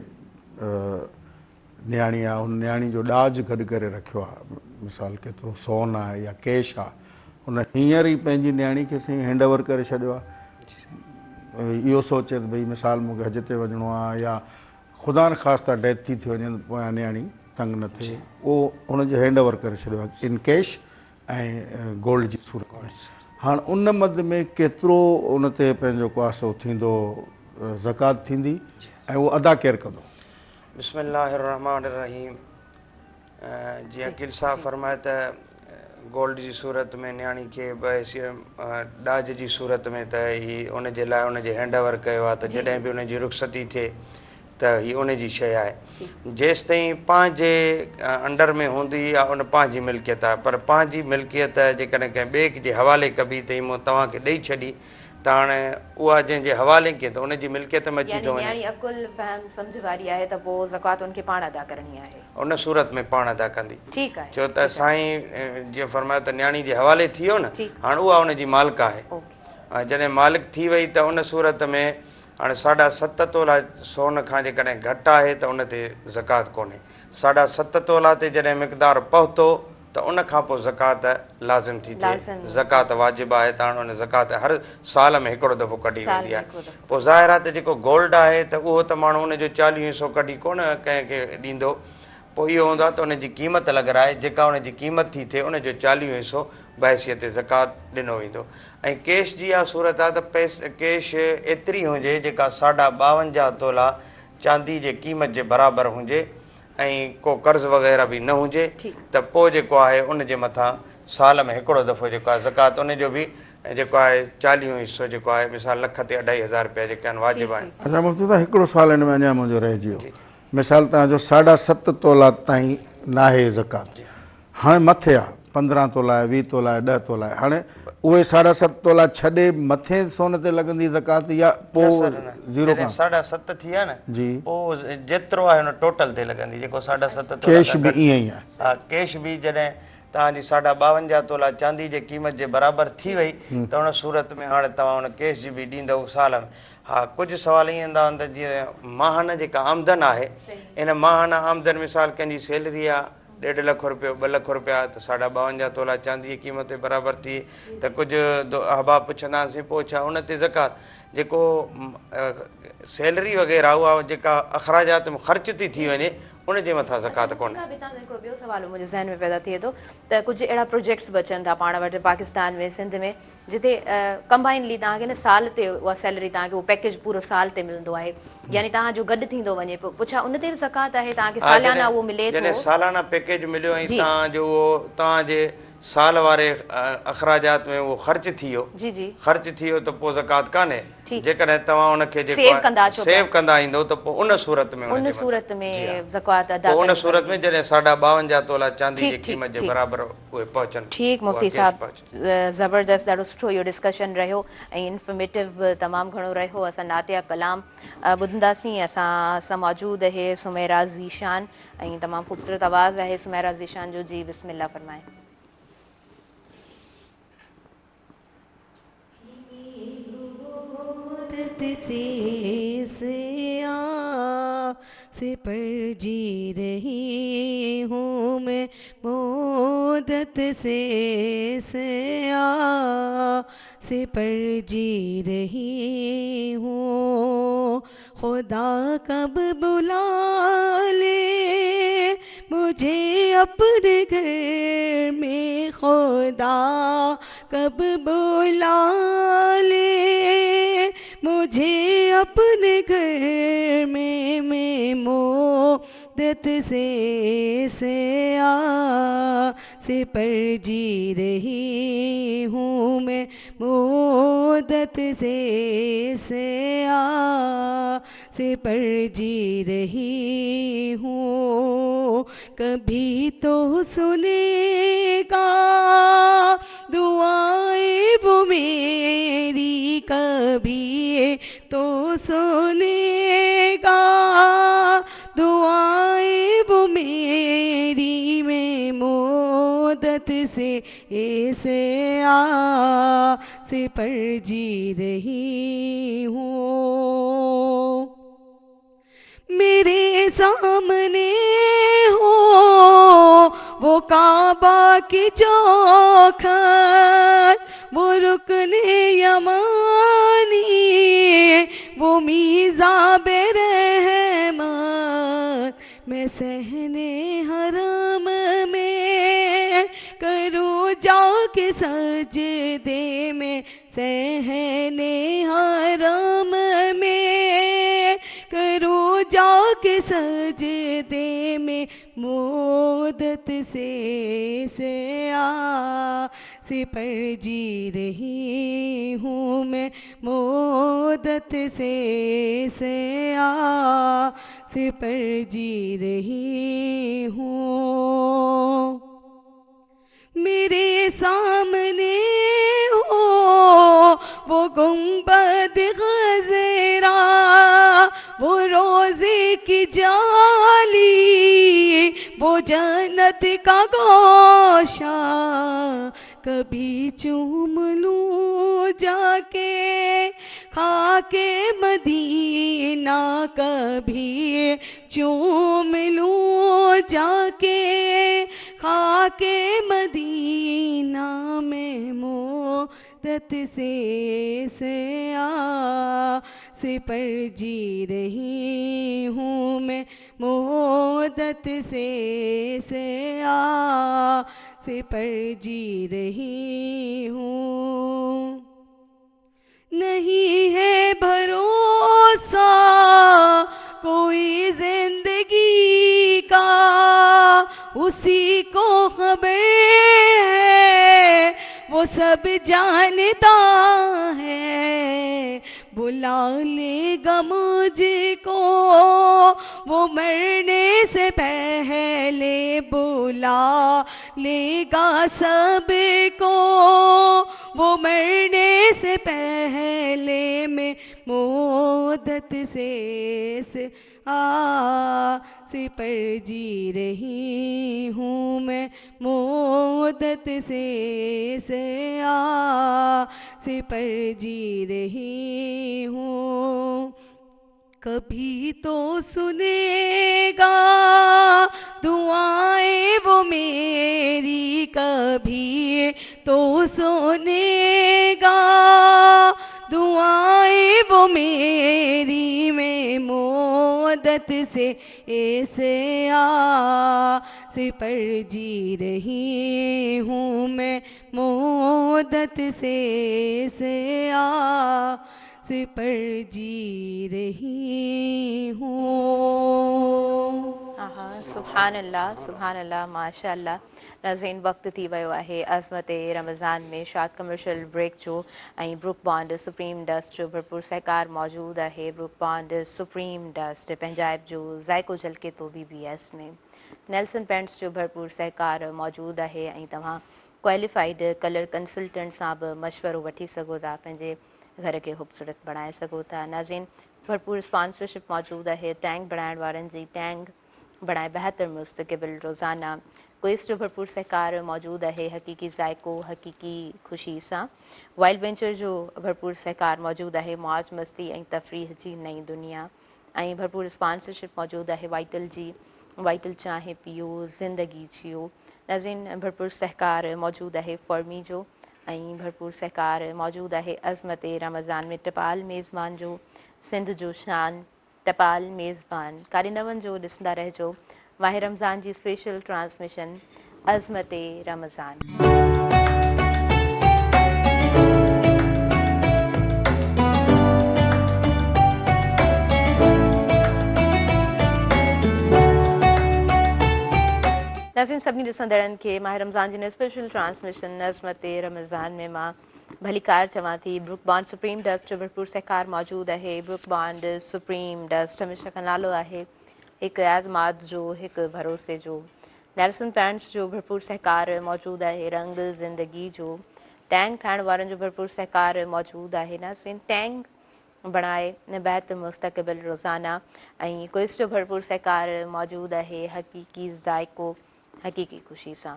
न्याणी आहे, हुन न्याणी जो ॾाज गॾु करे रखियो आहे, मिसाल केतिरो सोन आहे या कैश आहे, हुन हींअर ई पंहिंजी न्याणी खे साईं हैंडओवर करे छॾियो आहे। इहो सोचे त भई मिसाल मूंखे हज ते वञिणो आहे या ख़ुदा न ख़ासिता डेथ थी वञे पोयां न्याणी तंग न थिए, उहो हुनजो हैंडओवर करे छॾियो आहे इन कैश ऐं गोल्ड जी सूरत में। हाणे उन मद में केतिरो उन ते पंहिंजो को असो थींदो, ज़कात थींदी ऐं उहो अदा केरु कंदो? बिस्मिल्लाहिर्रहमानिर्रहीम। जीअं अकील साहब फरमाए त गोल्ड जी सूरत में न्याणी खे ॾाज जी सूरत में त ही उनजे लाइ उनजे हैंडओवर कयो आहे, त जॾहिं बि उनजी रुख़सती थिए त हीअ उनजी शइ आहे। जेसि ताईं पंहिंजे अंडर में हूंदी आहे उन पंहिंजी मिल्कियत आहे, पर पंहिंजी मिल्कियत जेकॾहिं कंहिं ॿिए जे हवाले कबी त मूं तव्हांखे ॾेई छॾी त हाणे उहा जंहिंजे हवाले कई त उनजी मिल्कियत में अची थो वञे। यानी अकुल फहम सम्झ वारी आहे त पोइ ज़कात उनखे पाण अदा करणी आहे, उन सूरत में पाण अदा कंदी। ठीकु आहे। छो त साईं जीअं फरमायो त न्याणी जे हवाले थी वियो न, हाणे उहा उनजी मालिक आहे। जॾहिं मालिक थी वई त उन सूरत में हाणे 7.5 तोला सोन खां जेकॾहिं घटि आहे त उन ते ज़कात कोन्हे। 7.5 तोला ते जॾहिं मिक़दार पहुतो त उन खां पोइ ज़कात लाज़िम थी थिए, ज़कात वाजिबु आहे। त हाणे उन ज़कात हर साल में हिकिड़ो दफ़ो कढी वेंदी आहे। पोइ ज़ाहिर आहे त जेको गोल्ड आहे त उहो त माण्हू उनजो 40 हिसो कढी कोन कंहिंखे ॾींदो। पोइ इहो हूंदो आहे त उनजी क़ीमत लॻराए, जेका उनजी क़ीमत थी थिए उनजो 40 हिसो बहसियत ज़कात ॾिनो वेंदो। ऐं कैश जी इहा सूरत आहे त कैश एतिरी हुजे जेका 52.5 तोला चांदी जे क़ीमत जे बराबरि हुजे ऐं को कर्ज़ वग़ैरह बि न हुजे, त पोइ जेको आहे उनजे मथां साल में हिकिड़ो दफ़ो जेको आहे ज़कात उनजो बि जेको आहे 40 हिसो जेको आहे मिसाल लख ते 2.5 रुपया जेके आहिनि वाजिबु आहिनि। अच्छा मुफ़्ती साहब, हिकिड़ो सुवाल हिन में अञा मुंहिंजो रहिजी वियो। मिसाल तव्हांजो 7.5 तोला ताईं नाहे ज़कात, हाणे मथे आहे 15 तोला आहे, 20 तोला आहे, 10 तोला आहे, हाणे उहे 7.5 तोला छॾे मथे सोन ते लॻंदी ज़कात या पोइ 7.5 थी आहे न जी, पोइ जेतिरो आहे हुन टोटल ते लॻंदी जेको 7.5 कैश बि ईअं ई आहे। हा, कैश बि जॾहिं तव्हांजी 52.5 तोला चांदी जे क़ीमत जे बराबरि थी वई त उन सूरत में हाणे तव्हां हुन कैश जी बि ॾींदव साल में। हा, कुझु सुवाल ईअं ईंदा आहिनि त जीअं माहाना जेका आमदन आहे, इन माहाना आमदन मिसाल कंहिंजी सैलरी आहे 1.5 लख रुपयो 2 लख रुपया त 52.5 तोला चांदी जी क़ीमत ते बराबरि थी त कुझु अहबाब पुछंदासीं पोइ छा उन ते ज़कात जेको सैलरी वग़ैरह उहा जेका अख़राजात में ख़र्च थी वञे उनजे मथां ज़कात कोन्हे। हिकिड़ो ॿियो सुवाल मुंहिंजे ज़हन में पैदा थिए थो त कुझु अहिड़ा प्रोजेक्ट्स बि अचनि था पाण वटि पाकिस्तान में, सिंध में, जिते कंबाइनली तव्हांखे न साल ते उहा सैलरी तव्हांखे उहो पैकेज पूरो साल ते मिलंदो आहे, यानी तव्हांजो गॾु थींदो वञे पोइ पुछा उन ते बि ज़कात आहे तव्हांखे सालाना उहो मिले थो? जॾहिं सालाना पैकेज मिलियो ऐं तव्हांजो उहो तव्हांजे साल वारे अख़राजात में उहो ख़र्च थी वियो, जी जी ख़र्च थी वियो त पोइ ज़कात कान्हे। जेकॾहिं तव्हां उनखे सेव कंदा ईंदो त पोइ उन सूरत में ज़कात अदा उन सूरत में जॾहिं 52.5 तोला चांदी जी क़ीमत जे बराबरि उहे पहुचनि। ठीकु मुफ़्ती साहब, ज़बरदस्त, ॾाढो सुठो इहो डिस्कशन रहियो ऐं इंफॉर्मेटिव बि तमामु घणो रहियो। असां नातिया कलाम ॿुधंदासीं। असां मौजूदु आहे सुमेरा ज़ीशान ऐं तमामु ख़ूबसूरत आवाज़ु आहे सुमेरा ज़ीशान जो। जी बिस्मिल्लाह फरमाए। से पर जी रही हूँ मैं मोदत से पर जी रही हूँ। खुदा कब बुला ले मुझे अपने घर में, खुदा कब बुला ले मुझे अपने घर में, मैं मोदत से पर जी रही हूँ मैं मोदत से पर जी रही हूँ। कभी तो सुनेगा दुआएं वो मेरी, कभी तो सुनेगा दुआएं वो मेरी, मैं मोदत से पर जी रही हूँ। मेरे सामने हो वो काबा की चौखट, वो रुकने यमानी, वो मीज़ाबे रहमत, मैं सहने हरम में करूँ करूं जाके सजदे में सहने हरम में, करूं जाके सजदे में मोदत से से पर जी रही हूँ मैं मोदत से पर जी रही हूँ। मेरे सामने हो वो गुंबद खज़रा, वो रोज़े की जाली, वो जन्नत का गोशा, कभी चूम लूं जाके खाके मदीना, कभी चूम लूं जाके खाके मदीना में मोदत से पर जी रही हूँ मैं मोदत से पर जी रही हूँ। नहीं है भरोसा कोई जिंदगी का, उसी को खबर है वो सब जानता है, बुला लेगा मुझको वो मरने से पहले, बुला लेगा सबको वो मरने से पहले, मैं मोदत से पर जी रही हूँ मैं मोदत से पर जी रही हूँ। कभी तो सुनेगा दुआएं वो मेरी, कभी तो सुनेगा दुआएं वो मेरी, मैं मोदत से पर जी रही हूँ मैं मोदत से पर जी रही हूँ। सुभान अल्लाह माशाअल्लाह। नाज़रीन वक्त थी वियो आहे अज़मत रमज़ान में शाद कमर्शियल ब्रेक जो ऐं ब्रुक बॉन्ड सुप्रीम डस्ट जो भरपूर सहकार मौजूद आहे। Book bond supreme dust Punjab जो ज़ाइको झलके तो BBS में। नेल्सन पेंट्स जो भरपूर सहकार मौजूद आहे ऐं तव्हां क्वालिफाइड कलर कंसल्टेंट सां बि मशवरो वठी सघो था, पंहिंजे घर खे ख़ूबसूरत बणाए सघो था। नाज़रीन भरपूर स्पॉन्सरशिप मौजूद आहे टैंक बणाइण वारनि जी, टैंक बणाए बेहतर मुस्तक़बिल रोज़ाना क्विज़ जो भरपूर सहकार मौजूद है। हकीकी ज़ायको हकीकी ख़ुशी सां वाइल्ड वेंचर जो भरपूर सहकार मौजूद है। मौज मस्ती ऐं तफ़रीह जी नई दुनिया ऐं भरपूर स्पॉन्सरशिप मौजूद है वाइटल जी, वाइटल चाहे पियो ज़िंदगी जियो। नाज़रीन भरपूर सहकार मौजूद है फॉर्मी जो ऐं भरपूर सहकार मौजूद है अज़मत रमज़ान में टपाल मेज़बान जो, सिंध जो शान टपाल मेज़बान। कारिनवन जो ॾिसंदा रहिजो माह रमज़ान जी स्पेशल ट्रांसमिशन अज़मत रमज़ान। नाज़रीन सभिनी ॾिसंदड़नि खे माह रमज़ान जी स्पेशल ट्रांसमिशन अज़मत रमज़ान में मां भली कार चवां थी। ब्रुक बॉन्ड सुप्रीम डस्ट जो भरपूर सहकार मौजूद है। ब्रुक बॉन्ड सुप्रीम डस्ट हमेशह का नालो है, एक एतमाद जो, एक भरोसे जो। नेल्सन पेंट्स जो भरपूर सहकार मौजूद है। रंग ज़िंदगी जो। टैंक ठाहिण वारनि जो भरपूर सहकार मौजूद है। नाज़रीन टैंक बणाए बेहतर मुस्तक़बिल रोज़ाना ऐं क्विज़ जो भरपूर सहकार मौजूद है। हकीकी ज़ायको हकीकी ख़ुशी सां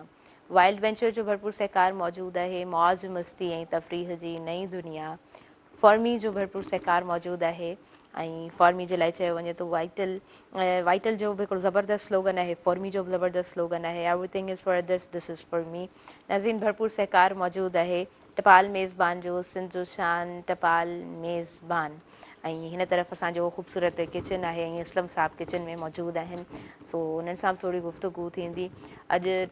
वाइल्ड वेंचर जो भरपूर सहकार मौजूद है। मौज मस्ती ऐं तफ़रीह जी नई दुनिया। फॉर्मी जो भरपूर सहकार मौजूद है ऐं फॉर्मी जे लाइ चयो वञे तो वाइटल जो भी हिकिड़ो ज़बरदस्त स्लोगन है। फॉर्मी जो बि ज़बरदस्त स्लोगन है, everything is for others this is for मी। नाज़रीन भरपूर सहकार मौजूद है टपाल मेज़बान जो, सिंध जो शान टपाल मेज़बान। ऐं हिन तरफ़ असांजो ख़ूबसूरत किचन है ऐं इस्लम साहब किचन में मौजूद आहिनि, सो उन्हनि सां थोरी गुफ़्तगू थींदी। अॼु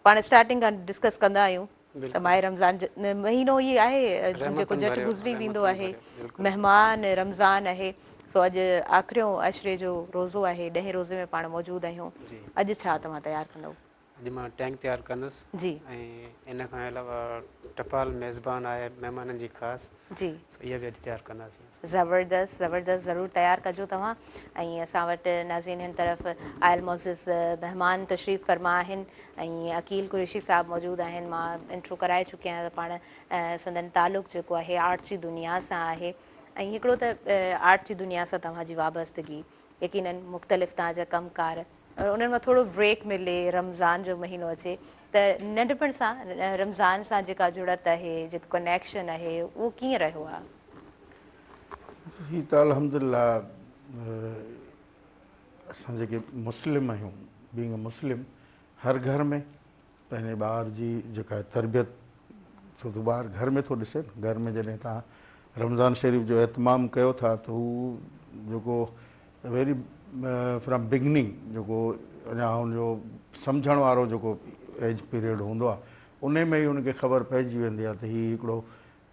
पाण स्टार्टिंग खां डिस्कस कंदा आहियूं त माहे रमज़ान महीनो ई आहे जेको झटि गुज़री वेंदो आहे, महिमान रमज़ान आहे। सो अॼु आख़िरियों अशरे जो रोज़ो आहे, 10 रोज़े में पाण मौजूदु आहियूं। अॼु छा तव्हां तयारु कंदव? अॼु मां टैंक तयारु कंदुसि जी ऐं इन खां अलावा टपाल मेज़बान आहे महिमाननि जी ख़ासि, जी सो इहा बि अॼु तयारु कंदासीं। ज़बरदस्त ज़बरदस्त, ज़रूरु तयारु कजो तव्हां। ऐं असां वटि नाज़रीन हिन तरफ़ आयल मोज़िज़ महिमान तशरीफ़ फरमा आहिनि ऐं अकील कुरैशी साहब मौजूदु आहिनि। मां इंट्रो कराए चुकी आहियां त पाण संदन तालुक़ जेको आहे आर्ट जी दुनिया सां आहे। ऐं हिकिड़ो त आर्ट जी दुनिया सां तव्हांजी वाबस्तगी, यकीनन मुख़्तलिफ़ तव्हांजा कमकार, उन्हनि मां थोरो ब्रेक मिले, रमज़ान जो महीनो अचे त नंढपण सां रमज़ान सां जेका जुड़त आहे, जेको कनेक्शन आहे, उहो कीअं रहियो आहे? ही त अल्हम्दुलिल्लाह असां जेके मुस्लिम आहियूं, बीइंग अ मुस्लिम, हर घर में पंहिंजे ॿार जी जेका तरबियत, छो त ॿारु घर में थो ॾिसे न, घर में जॾहिं तव्हां रमज़ान शरीफ़ जो एहतमाम कयो था त हू जेको वेरी फ्रॉम बिगनिंग जेको अञा हुनजो सम्झण वारो जेको एज पीरियड हूंदो आहे, उन में ई हुनखे ख़बर पइजी वेंदी आहे त हीउ हिकिड़ो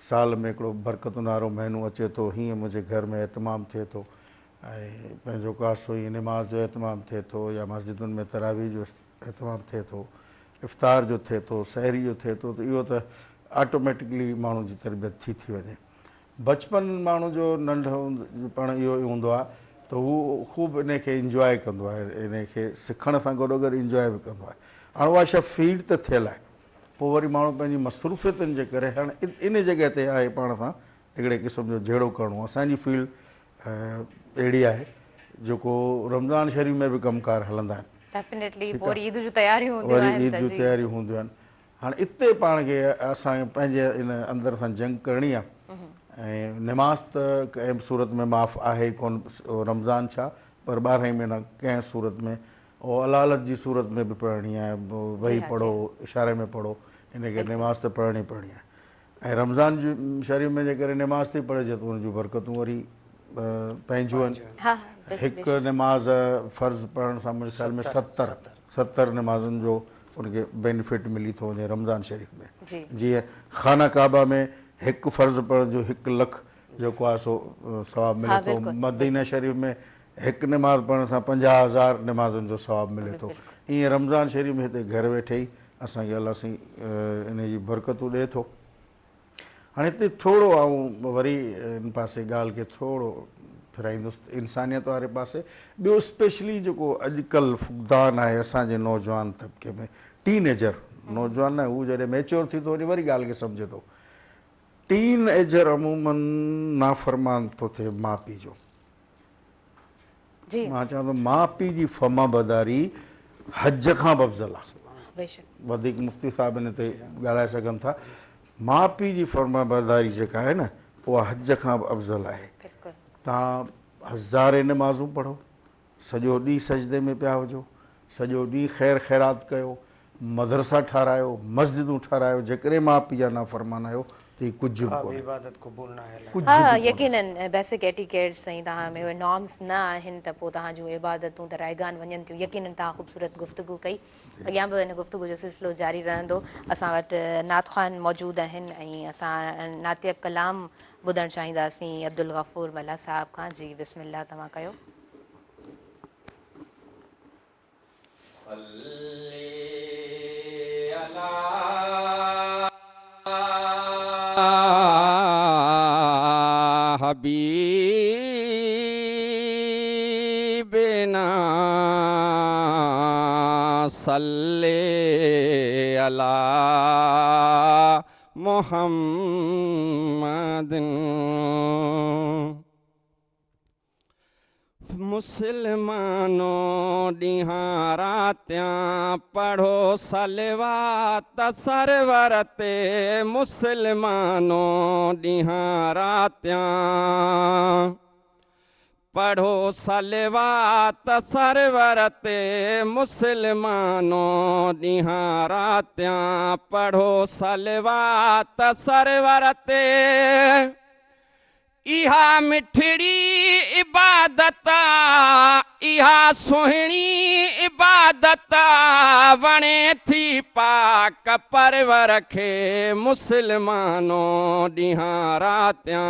साल में हिकिड़ो बरक़तुनि वारो महीनो अचे थो, हीअं मुंहिंजे घर में एहतमाम थिए थो ऐं पंहिंजो कासो ई निमाज़ जो एहतमाम थिए थो या मस्जिदुनि में तरावी जो एहतमाम थिए थो, इफ़्तार जो थिए थो, सहरी जो थिए थो, त इहो त ऑटोमेटिकली माण्हू जी तरबियत थी वञे। बचपन माण्हू जो नंढपण इहो हूंदो आहे त हू ख़ूब इन खे इंजॉय कंदो आहे, इन खे सिखण सां गॾोगॾु इंजॉय बि कंदो आहे। हाणे उहा शइ फीड त थियल आहे, पोइ वरी माण्हू पंहिंजी मसरूफ़ियतुनि जे करे हाणे इन जॻह ते आहे पाण सां हिकिड़े क़िस्म जो जहिड़ो करिणो। असांजी फील्ड अहिड़ी आहे जेको रमज़ान शरीफ़ में बि कमकार हलंदा आहिनि, डेफिनेटली वरी ईद जूं तयारियूं वरी ईद जूं तयारियूं हूंदियूं आहिनि। हाणे इते पाण खे असांखे पंहिंजे इन अंदरि सां जंग करणी आहे ऐं निमाज़ त कंहिं सूरत में माफ़ आहे कोन, रमज़ान छा पर 12 महीना कंहिं सूरत में, और अलालत जी सूरत में बि पढ़णी आहे, वही पढ़ो, इशारे में पढ़ो, इन करे निमाज़ त पढ़णी आहे। ऐं रमज़ान जी शरीफ़ में जे करे निमाज़ थी पढ़िजे त उन जूं बरकतूं वरी पंहिंजियूं आहिनि। हिकु निमाज़ फ़र्ज़ पढ़ण सां मुंहिंजे ख़्याल में 70 निमाज़ुनि जो उनखे बेनिफिट मिली थो वञे रमज़ान शरीफ़ में। जीअं खाना काबा में हिकु फ़र्ज़ु पढ़ण जो 1 लख जेको आहे सो सवाबु मिले थो, मदीना शरीफ़ में हिकु निमाज़ पढ़ण सां 50,000 निमाज़ुनि जो सवाबु मिले थो। ईअं रमज़ान शरीफ़ में हिते घर वेठे ई असांखे अलाह साईं इन जी बरकतूं ॾिए थो। हाणे हिते थोरो आऊं वरी इन पासे ॻाल्हि खे थोरो फिराईंदुसि इंसानियत वारे पासे। ॿियो स्पेशली जेको अॼुकल्ह फुक़दान आहे असांजे नौजवान तबिके में, टीनेजर नौजवान न, हू जॾहिं मेच्योर थी थो वञे वरी ॻाल्हि खे सम्झे थो। टीनेजर अमूमन नाफ़रमान थो थिए माउ पीउ जो। मां चवां थो माउ पीउ जी फ़र्माबरदारी हज खां बि अफ़ज़ल आहे, वधीक मुफ़्ती साहिब हिन ते ॻाल्हाए सघनि था। माउ पीउ जी फ़र्माबरदारी जेका आहे न उहा हज खां बि अफ़ज़ल आहे। तव्हां हज़ारे नमाज़ूं पढ़ो, सॼो ॾींहुं सजदे में पिया हुजो, सॼो ॾींहुं ख़ैर ख़ैरात कयो, मदरसा ठारायो, मस्जिदूं ठारायो, जेकॾहिं माउ पीउ जा नाफ़रमान आहियो त कुझु बि इबादत क़बूल न आहे। हा यकीनन बेसिक एटिकेट्स ऐं तव्हां में उहे नॉर्म्स न आहिनि त पोइ तव्हां जूं इबादतूं त रायगान वञनि थियूं। यकीनन तव्हां ख़ूबसूरत गुफ़्तगू कई, अॻियां बि हिन गुफ़्तगू जो सिलसिलो जारी रहंदो। असां वटि नात ख़ान मौजूदु आहिनि ऐं असां नातिय कलाम ॿुधणु चाहींदासीं अब्दुल गफ़ूर मल्ला साहिब खां। जी बिस्मिल्लाह, तव्हां कयो। हबीबना सल्ले अला मुहम्मदिन। मुसलमानों ॾींहां रातियां पढ़ो सलवात सरवर ते, मुसलमानों ॾींहां रातियां पढ़ो सलवात सरवर ते, मुसलमानों ॾींहां रातियां पढ़ो सलवात सरवर ते। इहा मिठड़ी इबादत इहा सुहिणी इबादत वणे थी पाक परवर खे मुस्लमानो ॾींहां रातियां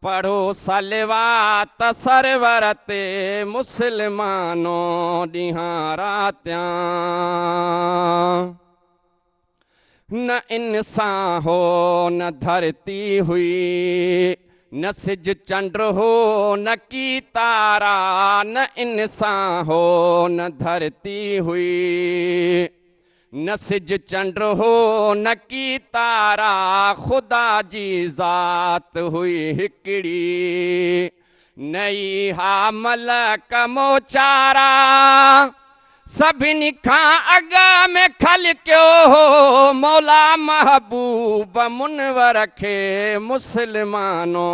पढ़ो सलवात सरवर ते मुस्लमानो ॾींहां रातियां न इंसान हो न धरती हुई न सिज चंड हो न की तारा न इंसान हो न धरती हुई न सिज चंड हो न की तारा खुदा जी ज़ात हुई हिकिड़ी नई हा मलक मोचारा सभिनी खां अॻ में ख़लक़ियो हो मौला महबूब मुनवर खे मुस्लमानो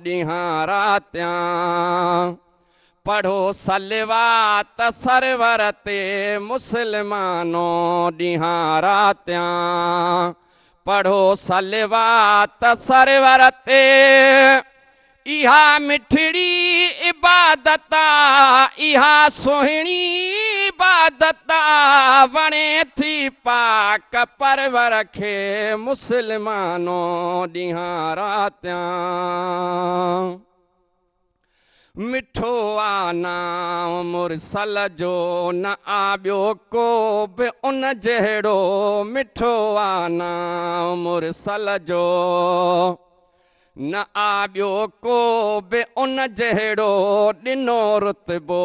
ॾींहां रातियां पढ़ो सलवात सरवर ते मुस्लमानो ॾींहां रातियां पढ़ो सलवात सरवर ते इहा मिठड़ी इबादत इहा सुहिणी इबादत वणे थी पाक परवर खे मुस्लमानो ॾींहां रातियां मिठो आ नाम मुरसल जो न आ ॿियो को बि उन जहिड़ो मिठो आ नाम मुरसल जो न आ ॿियो को बि उन जहिड़ो ॾिनो रुतबो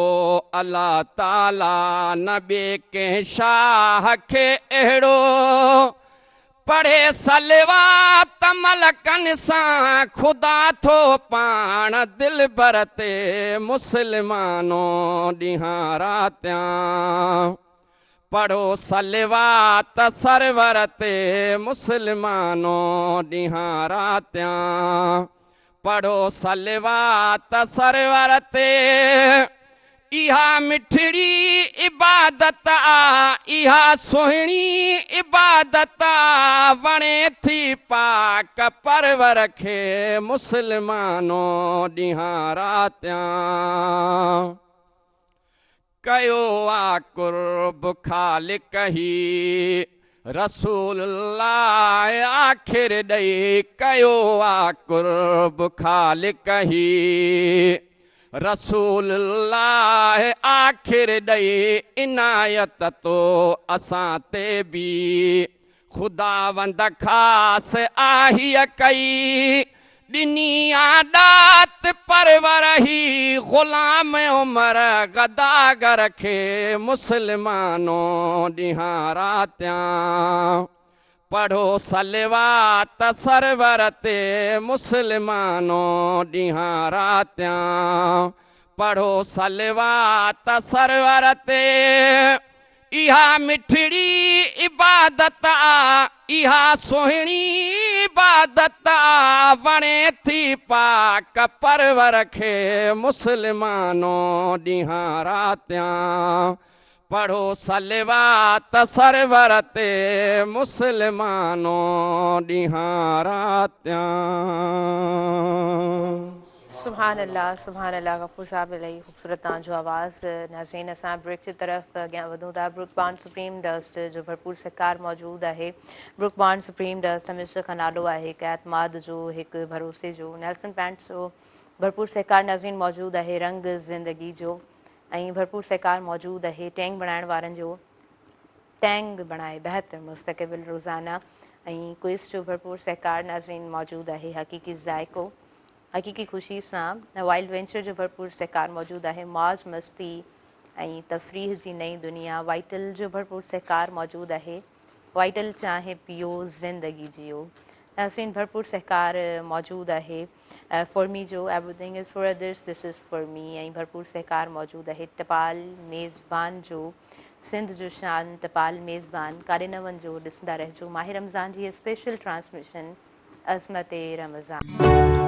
अलाह ताला न ॿिए कंहिं शाह खे अहिड़ो पढ़े सलवात मलकनि सां ख़ुदा थो पाण दिल भर ते मुस्लमानो ॾींहां रातियां पढ़ो सलवात सरवर ते मुस्लमानो ॾींहां रातियां पढ़ो सलवात सरवर ते इहा मिठड़ी इबादत इहा सुहिणी इबादत वणे थी पाक परवर खे मुस्लमानो ॾींहां रातियां कयो आ कुर्ब खालिक ही रसूलुल्लाह आखिर ॾेई कयो आ कुर्ब खालिक ही रसूलुल्लाह आखिर ॾेई इनायत तो असां ते बि ख़ुदावंद ख़ासि आहीअ कई ॾिनी आ ॾात परवर ही ग़ुलाम उमर गदागर खे मुस्लमानो ॾींहां रातियां पढ़ो सलवात सरवर ते मुस्लमानो ॾींहां रातियां पढ़ो सलवात सरवर ते इहा मिठड़ी इबादत इहा सुहिणी इबादत वणे थी पाक परवर खे मुस्लमानो ॾींहां रातियां पढ़ो सलवात सरवर ते मुस्लमानो ॾींहां रातियां सुभान अल्लाह गफूर साहब इलाही ख़ूबसूरत तव्हांजो आवाज़ नाज़रीन असां ब्रेक की तरफ़ अॻियां वधूं था ब्रुक बार्न सुप्रीम डस्ट जो भरपूर सकार मौजूदु आहे ब्रुक बार्न सुप्रीम डस्ट हमेशह खां नालो आहे हिकु एतमाद जो हिकु भरोसे जो नेल्सन पैंट्स जो भरपूर सकार नाज़रीन मौजूदु आहे रंग ज़िंदगी जो ऐं भरपूर सकार मौजूदु आहे टैंग बणाइण वारनि जो टैंग बणाए बहितर मुस्तक़बिल रोज़ाना ऐं क्विज़ जो भरपूर सकार नाज़रीन मौजूदु आहे हक़ीक़ी ज़ाइको हक़ीक़ी ख़ुशी सां वाइल्ड वेंचर जो भरपूर सहकार मौजूदु आहे मौज मस्ती ऐं तफ़रीह जी नई दुनिया वाइटल जो भरपूर सहकार मौजूदु आहे वाइटल चाहे पियो ज़िंदगी जियो नाज़रीन भरपूर सहकार मौजूदु आहे फॉर मी जो everything is for others this is for me ऐं भरपूर सहकार मौजूदु आहे टपाल मेज़बान जो सिंध जो शान टपाल मेज़बान काॾे न वञिजो ॾिसंदा रहिजो माह रमज़ान जी स्पेशल ट्रांसमिशन अज़मत रमज़ान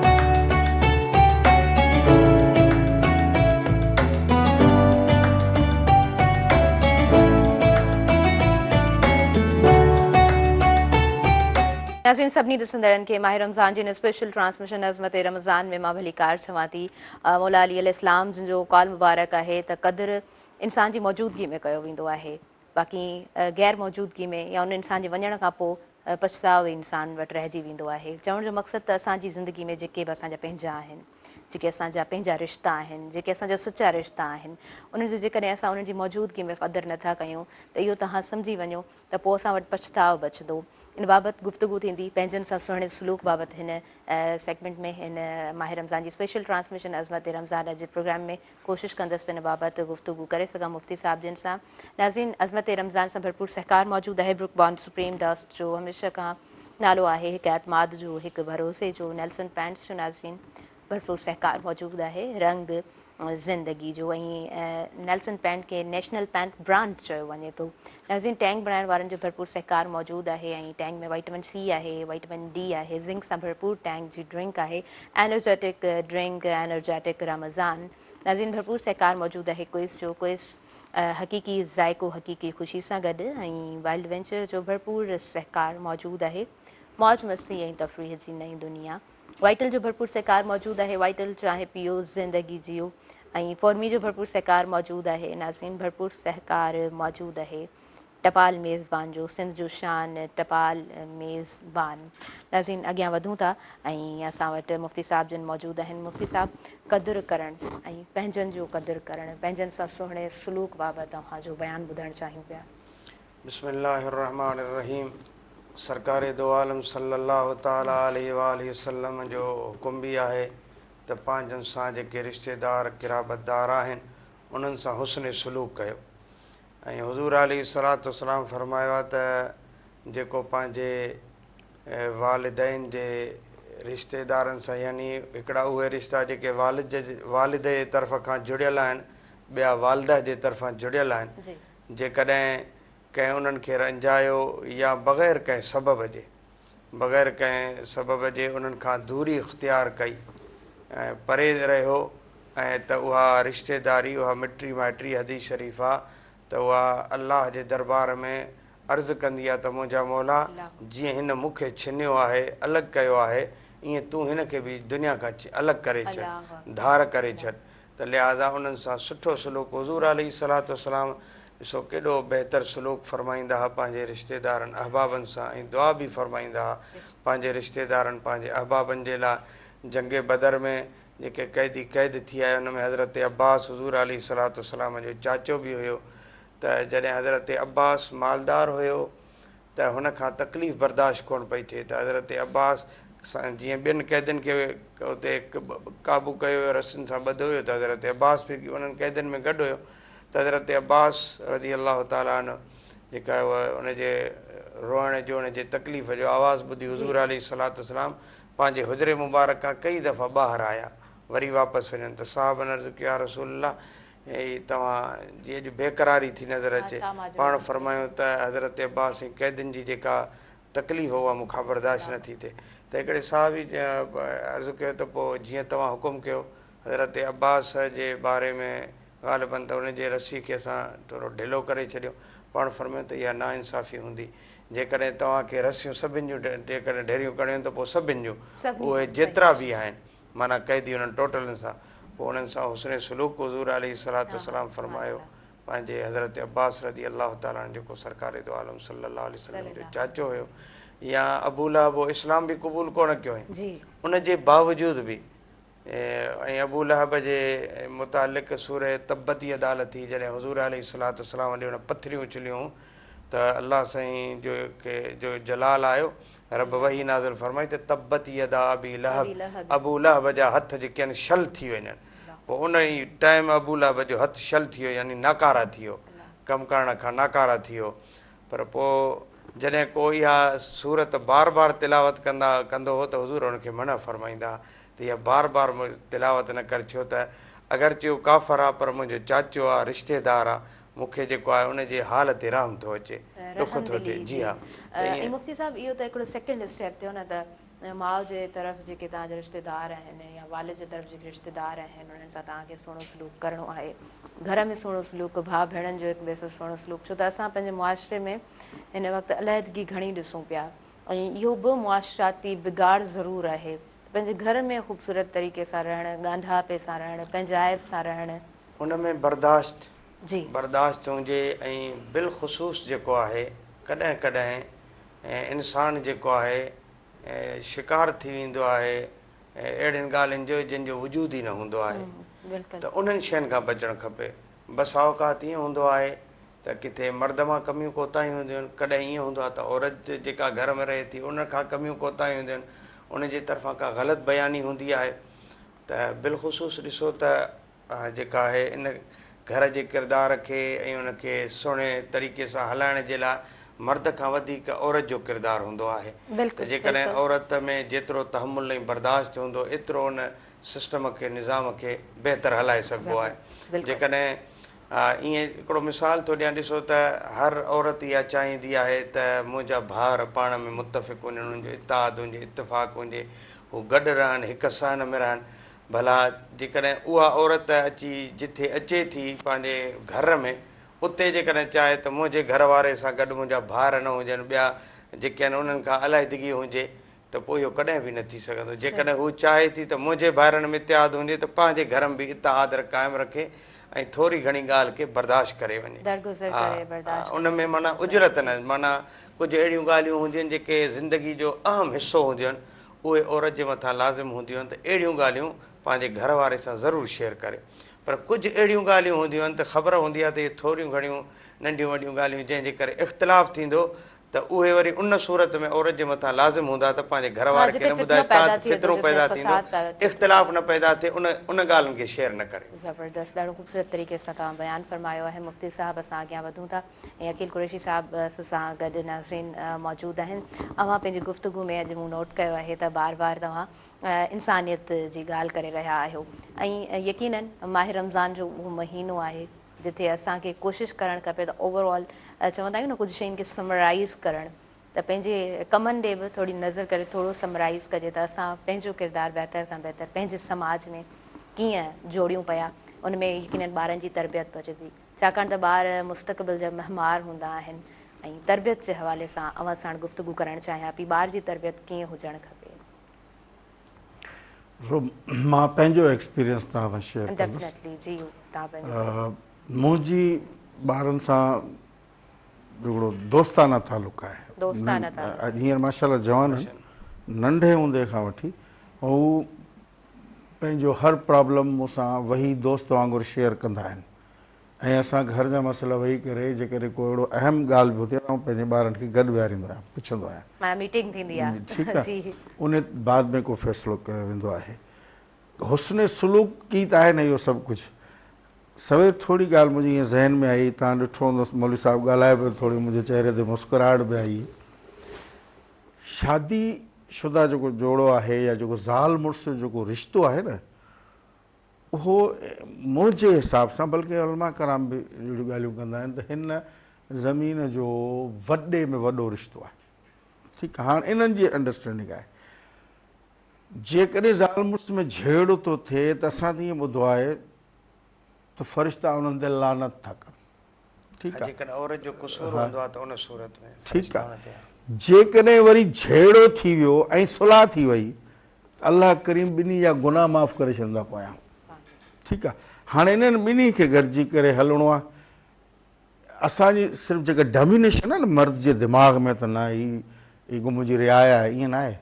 नाज़रीन सभिनी ॾिसंदड़नि खे माह रमज़ान जी स्पेशल ट्रांसमिशन अज़मत रमज़ान में मां भली कार चवां थी। मौला अली अलैहिस्सलाम जो कॉल मुबारक आहे त क़दुरु इंसान जी मौजूदगी में कयो वेंदो आहे, बाक़ी गैर मौजूदगी में या उन इंसान जे वञण खां पोइ पछताव इंसान वटि रहिजी वेंदो आहे। चवण जो मक़सदु त असांजी ज़िंदगी में जेके बि असांजा पंहिंजा आहिनि, जेके असांजा पंहिंजा रिश्ता आहिनि, जेके असांजा सचा रिश्ता आहिनि, उन्हनि जो जेकॾहिं असां उन्हनि जी मौजूदगी में क़दुरु नथा कयूं त इहो तव्हां सम्झी वञो त पोइ असां वटि पछताव बचंदो। इन बाबति गुफ़्तगू थींदी पंहिंजनि सां सुहिणे सलूक बाबति हिन सेगमेंट में, हिन माह रमज़ान जी स्पेशल ट्रांसमिशन अज़मत रमज़ान जे प्रोग्राम में कोशिशि कंदसि हिन बाबति गुफ़्तगू करे सघां मुफ़्ती साहिब जिन सां। नाज़रीन अज़मत रमज़ान सां भरपूर सहकार मौजूदु आहे। ब्रुक बॉन्ड सुप्रीम डस्ट जो हमेशह खां नालो आहे, हिकु एतमाद जो, हिकु भरोसे जो। नेल्सन पैंट्स जो नाज़रीन भरपूर सहकार मौजूदु आहे, रंग ज़िंदगी जो। ऐं नेल्सन पैंट खे नेशनल पैंट ब्रांड चयो वञे थो। नाज़रीन टैंक बनाइण वारनि जो भरपूर सहकार मौजूदु आहे ऐं टैंक में विटामिन सी आहे, विटामिन डी आहे, ज़िंक सां भरपूर टैंक जी ड्रिंक आहे, एनर्जेटिक ड्रिंक, एनर्जेटिक रमज़ान। नाज़रीन भरपूर सहकार मौजूदु आहे क्विज़ जो। क्विज़ हक़ीक़ी ज़ाइको हक़ीक़ी ख़ुशी सां गॾु, ऐं वाइल्ड वेंचर जो भरपूर सहकार मौजूदु आहे, मौज मस्ती ऐं तफ़रीह जी नई दुनिया। वाइटल जो भरपूर सहकार मौजूदु आहे, वाइटल चाहे पियो ज़िंदगी जियो। ऐं फॉर्मी जो भरपूर सहकार मौजूदु आहे। नाज़रीन भरपूर सहकार मौजूदु आहे टपाल मेज़बान जो, सिंध जो शान टपाल मेज़बान। नाज़रीन अॻियां वधूं था ऐं असां वटि मुफ़्ती साहिब जिन मौजूदु आहिनि। मुफ़्ती साहिब क़दुरु करणु ऐं पंहिंजनि जो क़दुरु करणु, पंहिंजनि सां सुहिणे सलूक बाबति तव्हांजो बयानु ॿुधणु चाहियूं पिया। बिस्मिल्लाहिर्रहमानिर्रहीम। सरकार दो आलम सल्लल्लाहु ताला अलैहि वसल्लम जो हुकुम बि आहे त पंहिंजनि सां जेके रिश्तेदार किराबतदार आहिनि उन्हनि सां हुस्न सलूक कयो। ऐं हुज़ूर अलैहिस्सलातु वस्सलाम फरमायो आहे त जेको पंहिंजे वालिदैन जे रिश्तेदारनि सां, यानी हिकिड़ा उहे रिश्ता जेके वालिद जे तरफ़ खां जुड़ियल आहिनि, ॿिया वालिदा जे तरफ़ां जुड़ियल आहिनि, जेकॾहिं कंहिं उन्हनि खे रंजायो या बग़ैर कंहिं सबब जे उन्हनि खां दूरी इख़्तियार कई ऐं परे रहियो, ऐं त उहा रिश्तेदारी, उहा मिटी माइटी हदीस शरीफ़ आहे त उहा अल्लाह जे दरबार में अर्ज़ु कंदी आहे त मुंहिंजा मौला, जीअं हिन मूंखे छिनियो आहे, अलॻि कयो आहे, ईअं तूं हिन खे बि दुनिया खां अलॻि करे छॾ, धार करे छॾ। त लिहाज़ा उन्हनि सां सुठो सलूक। हुज़ूर अलैहिस्सलातु वस्सलाम ॾिसो केॾो बहितर सलूक फरमाईंदा हुआ पंहिंजे रिश्तेदारनि अहबाबनि सां, ऐं दुआ बि फरमाईंदा हुआ पंहिंजे रिश्तेदारनि, पंहिंजे अहबाबनि जे लाइ। जंग बदर में जेके क़ैद थी आया, हुन में हज़रत अब्बास हुज़ूर अलैहिस्सलातु वस्सलाम जो चाचो बि हुयो। त जॾहिं हज़रत अब्बास मालदार हुयो त हुन खां तकलीफ़ बर्दाश्त कोन पई थिए, त हज़रत अब्बास जीअं ॿियनि क़ैदियुनि खे उते क़ाबू कयो हुयो, रसियुनि सां ॿधो हुयो, त हज़रत अब्बास बि उन्हनि क़ैदियुनि में गॾु हुयो। त हज़रत अब्बास रज़ी अलाह ताला अन्हु जेका उनजे रोअण जो, उनजे तकलीफ़ जो आवाज़ु ॿुधी हुज़ूर अलैहिस्सलातु वस्सलाम पंहिंजे हुजरे मुबारक खां कई दफ़ा ॿाहिरि आया, वरी वापसि वञनि। त साहबनि अर्ज़ु कयो या रसूलल्लाह, तव्हां जी अॼु बेक़रारी थी नज़र अचे। पाण फरमायूं त हज़रत अब्बास ऐं क़ैदियुनि जी जेका तकलीफ़ उहा मूंखां बर्दाश्त नथी थिए। त हिकिड़े साहबी अर्ज़ु कयो त पोइ जीअं तव्हां हुकुम कयो। हज़रत अब्बास जे बारे में ग़ालिबन त उनजे रसी खे असां थोरो ढिलो करे छॾियो। पाण फरमायूं त इहा नाइंसाफ़ी हूंदी, जेकॾहिं तव्हांखे रसियूं सभिनि जूं जेकॾहिं ढेरियूं करणियूं त पोइ सभिनि जूं, उहे जेतिरा बि आहिनि माना क़ैदी उन्हनि टोटलनि सां, पोइ उन्हनि सां हुस्न सलूक हुज़ूर अलैहिस्सलातु वस्सलाम फरमायो। पंहिंजे हज़रत अब्बास रज़ी अलाह ताला जेको सरकार दो आलम सल्लल्लाहु अलैहि वसल्लम जो चाचो हुयो, या अबू लहब इस्लाम बि क़बूल कोन कयो हुई, उनजे बावजूदि बि। ऐं अबू लहब जे मुतालिक़ सूरह तब्बत यदा थी, जॾहिं हुज़ूर अलैहिस्सलातु वस्सलाम ॾे हुन पथरियूं उछलियूं त अल्लाह साईं जो जलाल आयो, रब वही नाज़िल फरमाई त तब्बत यदा अबी लहब, अबू लहब जा हथ जेके आहिनि शल थी वञनि। पोइ उन ई टाइम अबू लहब जो हथु शल थी वियो, यानी नाकारा थी वियो, कमु करण खां नाकारा थी वियो। पर पोइ जॾहिं को इहा सूरत बार बार तिलावत कंदो हो त हुज़ूर हुनखे मना फरमाईंदा त इहा बार बार तिलावत न कर, छो त अगरचे उहो काफ़र आहे पर मुंहिंजो चाचो आहे, रिश्तेदार आहे, मूंखे जेको आहे उनजे हाल ते रहम थो अचे, ॾुख थो थिए। जी हा। ऐं मुफ़्ती साहिबु इहो त हिकिड़ो सेकेंड स्टेप थियो न, त माउ जे तरफ़ जेके तव्हांजा रिश्तेदार आहिनि या वालिद जे तरफ़ जेके रिश्तेदार आहिनि, उन्हनि सां तव्हांखे सुहिणो सलूक करिणो आहे। घर में सुहिणो सलूक, भाउ भेणनि जो हिक ॿिए सां सुहिणो सलूक, छो त असां पंहिंजे मुआशिरे में हिन वक़्तु अलहदगी घणी ॾिसूं पिया। ऐं इहो बि मुआशराती बिगाड़ ज़रूरु आहे। पंहिंजे घर में ख़ूबसूरत तरीक़े सां रहणु, ॻांढापे सां रहणु, पंहिंजाइप सां रहणु, उन में बर्दाश्त जी बर्दाश्त हुजे। ऐं बिलख़ुसूस जेको आहे कॾहिं कॾहिं इंसानु जेको आहे शिकार थी वेंदो आहे अहिड़ियुनि ॻाल्हियुनि जो जिन जो वजूद ई न हूंदो आहे। बिल्कुलु त उन्हनि शयुनि खां बचणु खपे। बसा औकात ईअं हूंदो आहे त किथे मर्द मां कमियूं कोताहियूं हूंदियूं आहिनि, कॾहिं ईअं हूंदो आहे त औरत जेका घर में रहे थी उन खां कमियूं कोताहियूं हूंदियूं आहिनि, उनजे तरफ़ां का ग़लति बयानी हूंदी आहे। त बिलख़ुसूस ॾिसो त जेका आहे इन घर जे किरदार खे ऐं उनखे सुहिणे तरीक़े सां हलाइण जे लाइ मर्द खां वधीक औरत जो किरदारु हूंदो आहे। त जेकॾहिं औरत में जेतिरो तहमुल ऐं बर्दाश्त हूंदो एतिरो उन सिस्टम खे निज़ाम खे बहितर हलाए सघिबो आहे। जेकॾहिं ईअं हिकिड़ो मिसाल थो ॾियां, ॾिसो त हर औरत इहा चाहींदी आहे त मुंहिंजा भाउर पाण में मुतफ़िक़ हुजनि, उन्हनि जो इताद हुजे, इतफ़ाक़ हुजे, हू गॾु रहनि, हिक सहन में रहनि। भला जेकॾहिं उहा औरत अची जिथे अचे थी पंहिंजे घर में, उते जेकॾहिं चाहे त मुंहिंजे घर वारे सां गॾु मुंहिंजा भाउर न हुजनि, ॿिया जेके आहिनि उन्हनि खां अलाइदगी हुजे, त पोइ इहो कॾहिं बि न थी सघंदो। जेकॾहिं हू चाहे थी त मुंहिंजे भाउरनि में इतिहाद हुजे त पंहिंजे घर में बि इतिहाद क़ाइमु रखे ऐं थोरी घणी ॻाल्हि खे बर्दाश्त करे वञे। उन में माना उजरत न, माना कुझु अहिड़ियूं ॻाल्हियूं हूंदियूं आहिनि जेके ज़िंदगी जो अहम हिसो हूंदियूं आहिनि, उहे औरत जे मथां लाज़िम हूंदियूं आहिनि। त अहिड़ियूं ॻाल्हियूं पंहिंजे घर वारे सां ज़रूरु शेयर करे। पर कुझु अहिड़ियूं ॻाल्हियूं हूंदियूं आहिनि त ख़बर हूंदी आहे त इहे थोरियूं घणियूं नंढियूं वॾियूं ॻाल्हियूं जंहिंजे करे इख़्तिलाफ़ु थींदो, त उहे वरी उन सूरत में औरत जे मथां लाज़िम हूंदा त पंहिंजे घर वारे खे न ॿुधाए, फितरो पैदा थींदो, इख़्तिलाफ़ न पैदा थिए, उन ॻाल्हियुनि खे शेयर न करे। ज़बरदस्त, ॾाढो ख़ूबसूरत तरीक़े सां तव्हां बयानु फ़रमायो आहे। मुफ़्ती साहिबु असां अॻियां वधूं था ऐं अकील कुरैशी साहिबु सां गॾु नाज़रीन मौजूदु आहिनि। अवां पंहिंजी गुफ़्तगू में अॼु मूं नोट कयो आहे त बार बार तव्हां इंसानियत जी ॻाल्हि करे रहिया आहियो ऐं यकीनन माह रमज़ान जो उहो महीनो आहे जिथे असांखे कोशिशि करणु खपे त ओवरऑल चवंदा आहियूं न कुझु शयुनि खे समराइज़ करणु, त पंहिंजे कमनि ॾे बि थोरी नज़र करे थोरो समराइज़ कजे त असां पंहिंजो किरदारु बहितर खां बहितर पंहिंजे समाज में कीअं जोड़ियूं पिया। उन में यकीनन ॿारनि जी तरबियत बचे थी, छाकाणि त ॿार मुस्तक़बिल जा महिमार हूंदा आहिनि ऐं तरबियत जे हवाले सां अवां साण गुफ़्तगू करणु चाहियां पई। ॿार जी तरबियत कीअं हुजणु खपे? मां पंहिंजो एक्सपीरियंस तव्हां सां शेयर डेफिनेटली जी, तव्हां पंहिंजो। मुंहिंजी ॿारनि सां हिकिड़ो दोस्ताना तालुक़ आहे। हींअर माशाल्लाह जवान आहिनि, नंढे हूंदे खां वठी ऐं हू पंहिंजो हर प्रॉब्लम मूंसां वही दोस्त वांगुरु शेयर कंदा आहिनि ऐं असां घर जा मसइला वेही करे जेकॾहिं को अहिड़ो अहम ॻाल्हि बि हुजे आउं पंहिंजे ॿारनि खे गॾु विहारींदो आहियां, पुछंदो आहियां, मीटिंग थींदी आहे, ठीकु आहे, उन बाद में को फ़ैसिलो कयो वेंदो आहे। हुस्न सुलूकी त आहे न इहो सभु कुझु। सवेर थोरी ॻाल्हि मुंहिंजी ईअं ज़हन में आई, तव्हां ॾिठो हूंदो मौलवी साहिबु ॻाल्हाए पियो, थोरी मुंहिंजे चहिरे ते मुस्कुराहट बि आई। शादी शुदा जेको जोड़ो आहे या जेको ज़ाल मुड़ुस जेको रिश्तो आहे न, उहो मुंहिंजे हिसाब सां, बल्कि उलमा कराम बि अहिड़ियूं ॻाल्हियूं कंदा आहिनि त हिन ज़मीन जो वॾे में वॾो रिश्तो आहे। ठीकु आहे, हाणे इन्हनि जी अंडरस्टैंडिंग आहे। जेकॾहिं ज़ाल मुड़ुस में झेड़ो थो थिए त असां त ईअं ॿुधो आहे त फ़रिश्ता उन्हनि ते लानत था कनि। ठीकु आहे, ठीकु आहे। जेकॾहिं वरी झेड़ो थी वियो ऐं सुलह थी वई, अलाह करीम ॿिन्ही जा गुनाह माफ़ करे छॾींदा पोयां। ठीकु आहे, हाणे इन्हनि ॿिन्ही खे गॾिजी करे हलणो आहे। असांजी सिर्फ़ु जेका डोमिनेशन आहे न मर्द जे दिमाग़ में, त न ही मुंहिंजी रिआया आहे, ईअं न आहे।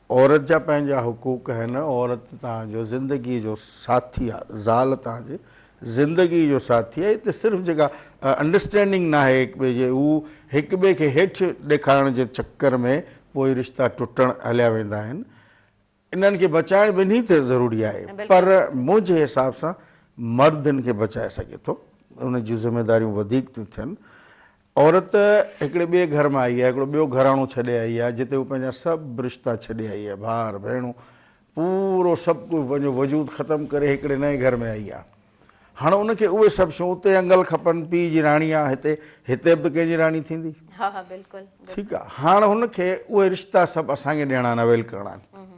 औरत जा पंहिंजा हुक़ूक़ आहिनि। औरत तव्हांजो ज़िंदगी जो साथी आहे, ज़ाल तव्हांजे ज़िंदगी जो साथी आहे। हिते सिर्फ़ु जेका अंडरस्टैंडिंग न आहे हिक ॿिए जे, हू हिक ॿिए खे हेठि ॾेखारण जे चकर में पोइ रिश्ता टुटणु हलिया वेंदा आहिनि। इन्हनि खे बचाइण ॿिन्ही ते ज़रूरी आहे, पर मुंहिंजे हिसाब सां मर्दनि खे बचाए सघे थो, उन जूं ज़िमेदारियूं वधीक थियूं थियनि। औरत हिकिड़े ॿिए घर मां आई आहे, हिकिड़ो ॿियो घराणो छॾे आई आहे, जिते हू पंहिंजा सभु रिश्ता छॾे आई आहे, भाउर भेणूं पूरो सभु कुझु पंहिंजो वजूद ख़तमु करे हिकिड़े नए घर में आई आहे। हाणे उनखे उहे सभु शयूं, उते अंगल खपनि, पीउ जी राणी आहे, हिते बि कंहिंजी राणी थींदी। ठीकु आहे, हाणे हुनखे उहे रिश्ता सभु असांखे ॾियणा आहिनि, अवेल करणा आहिनि।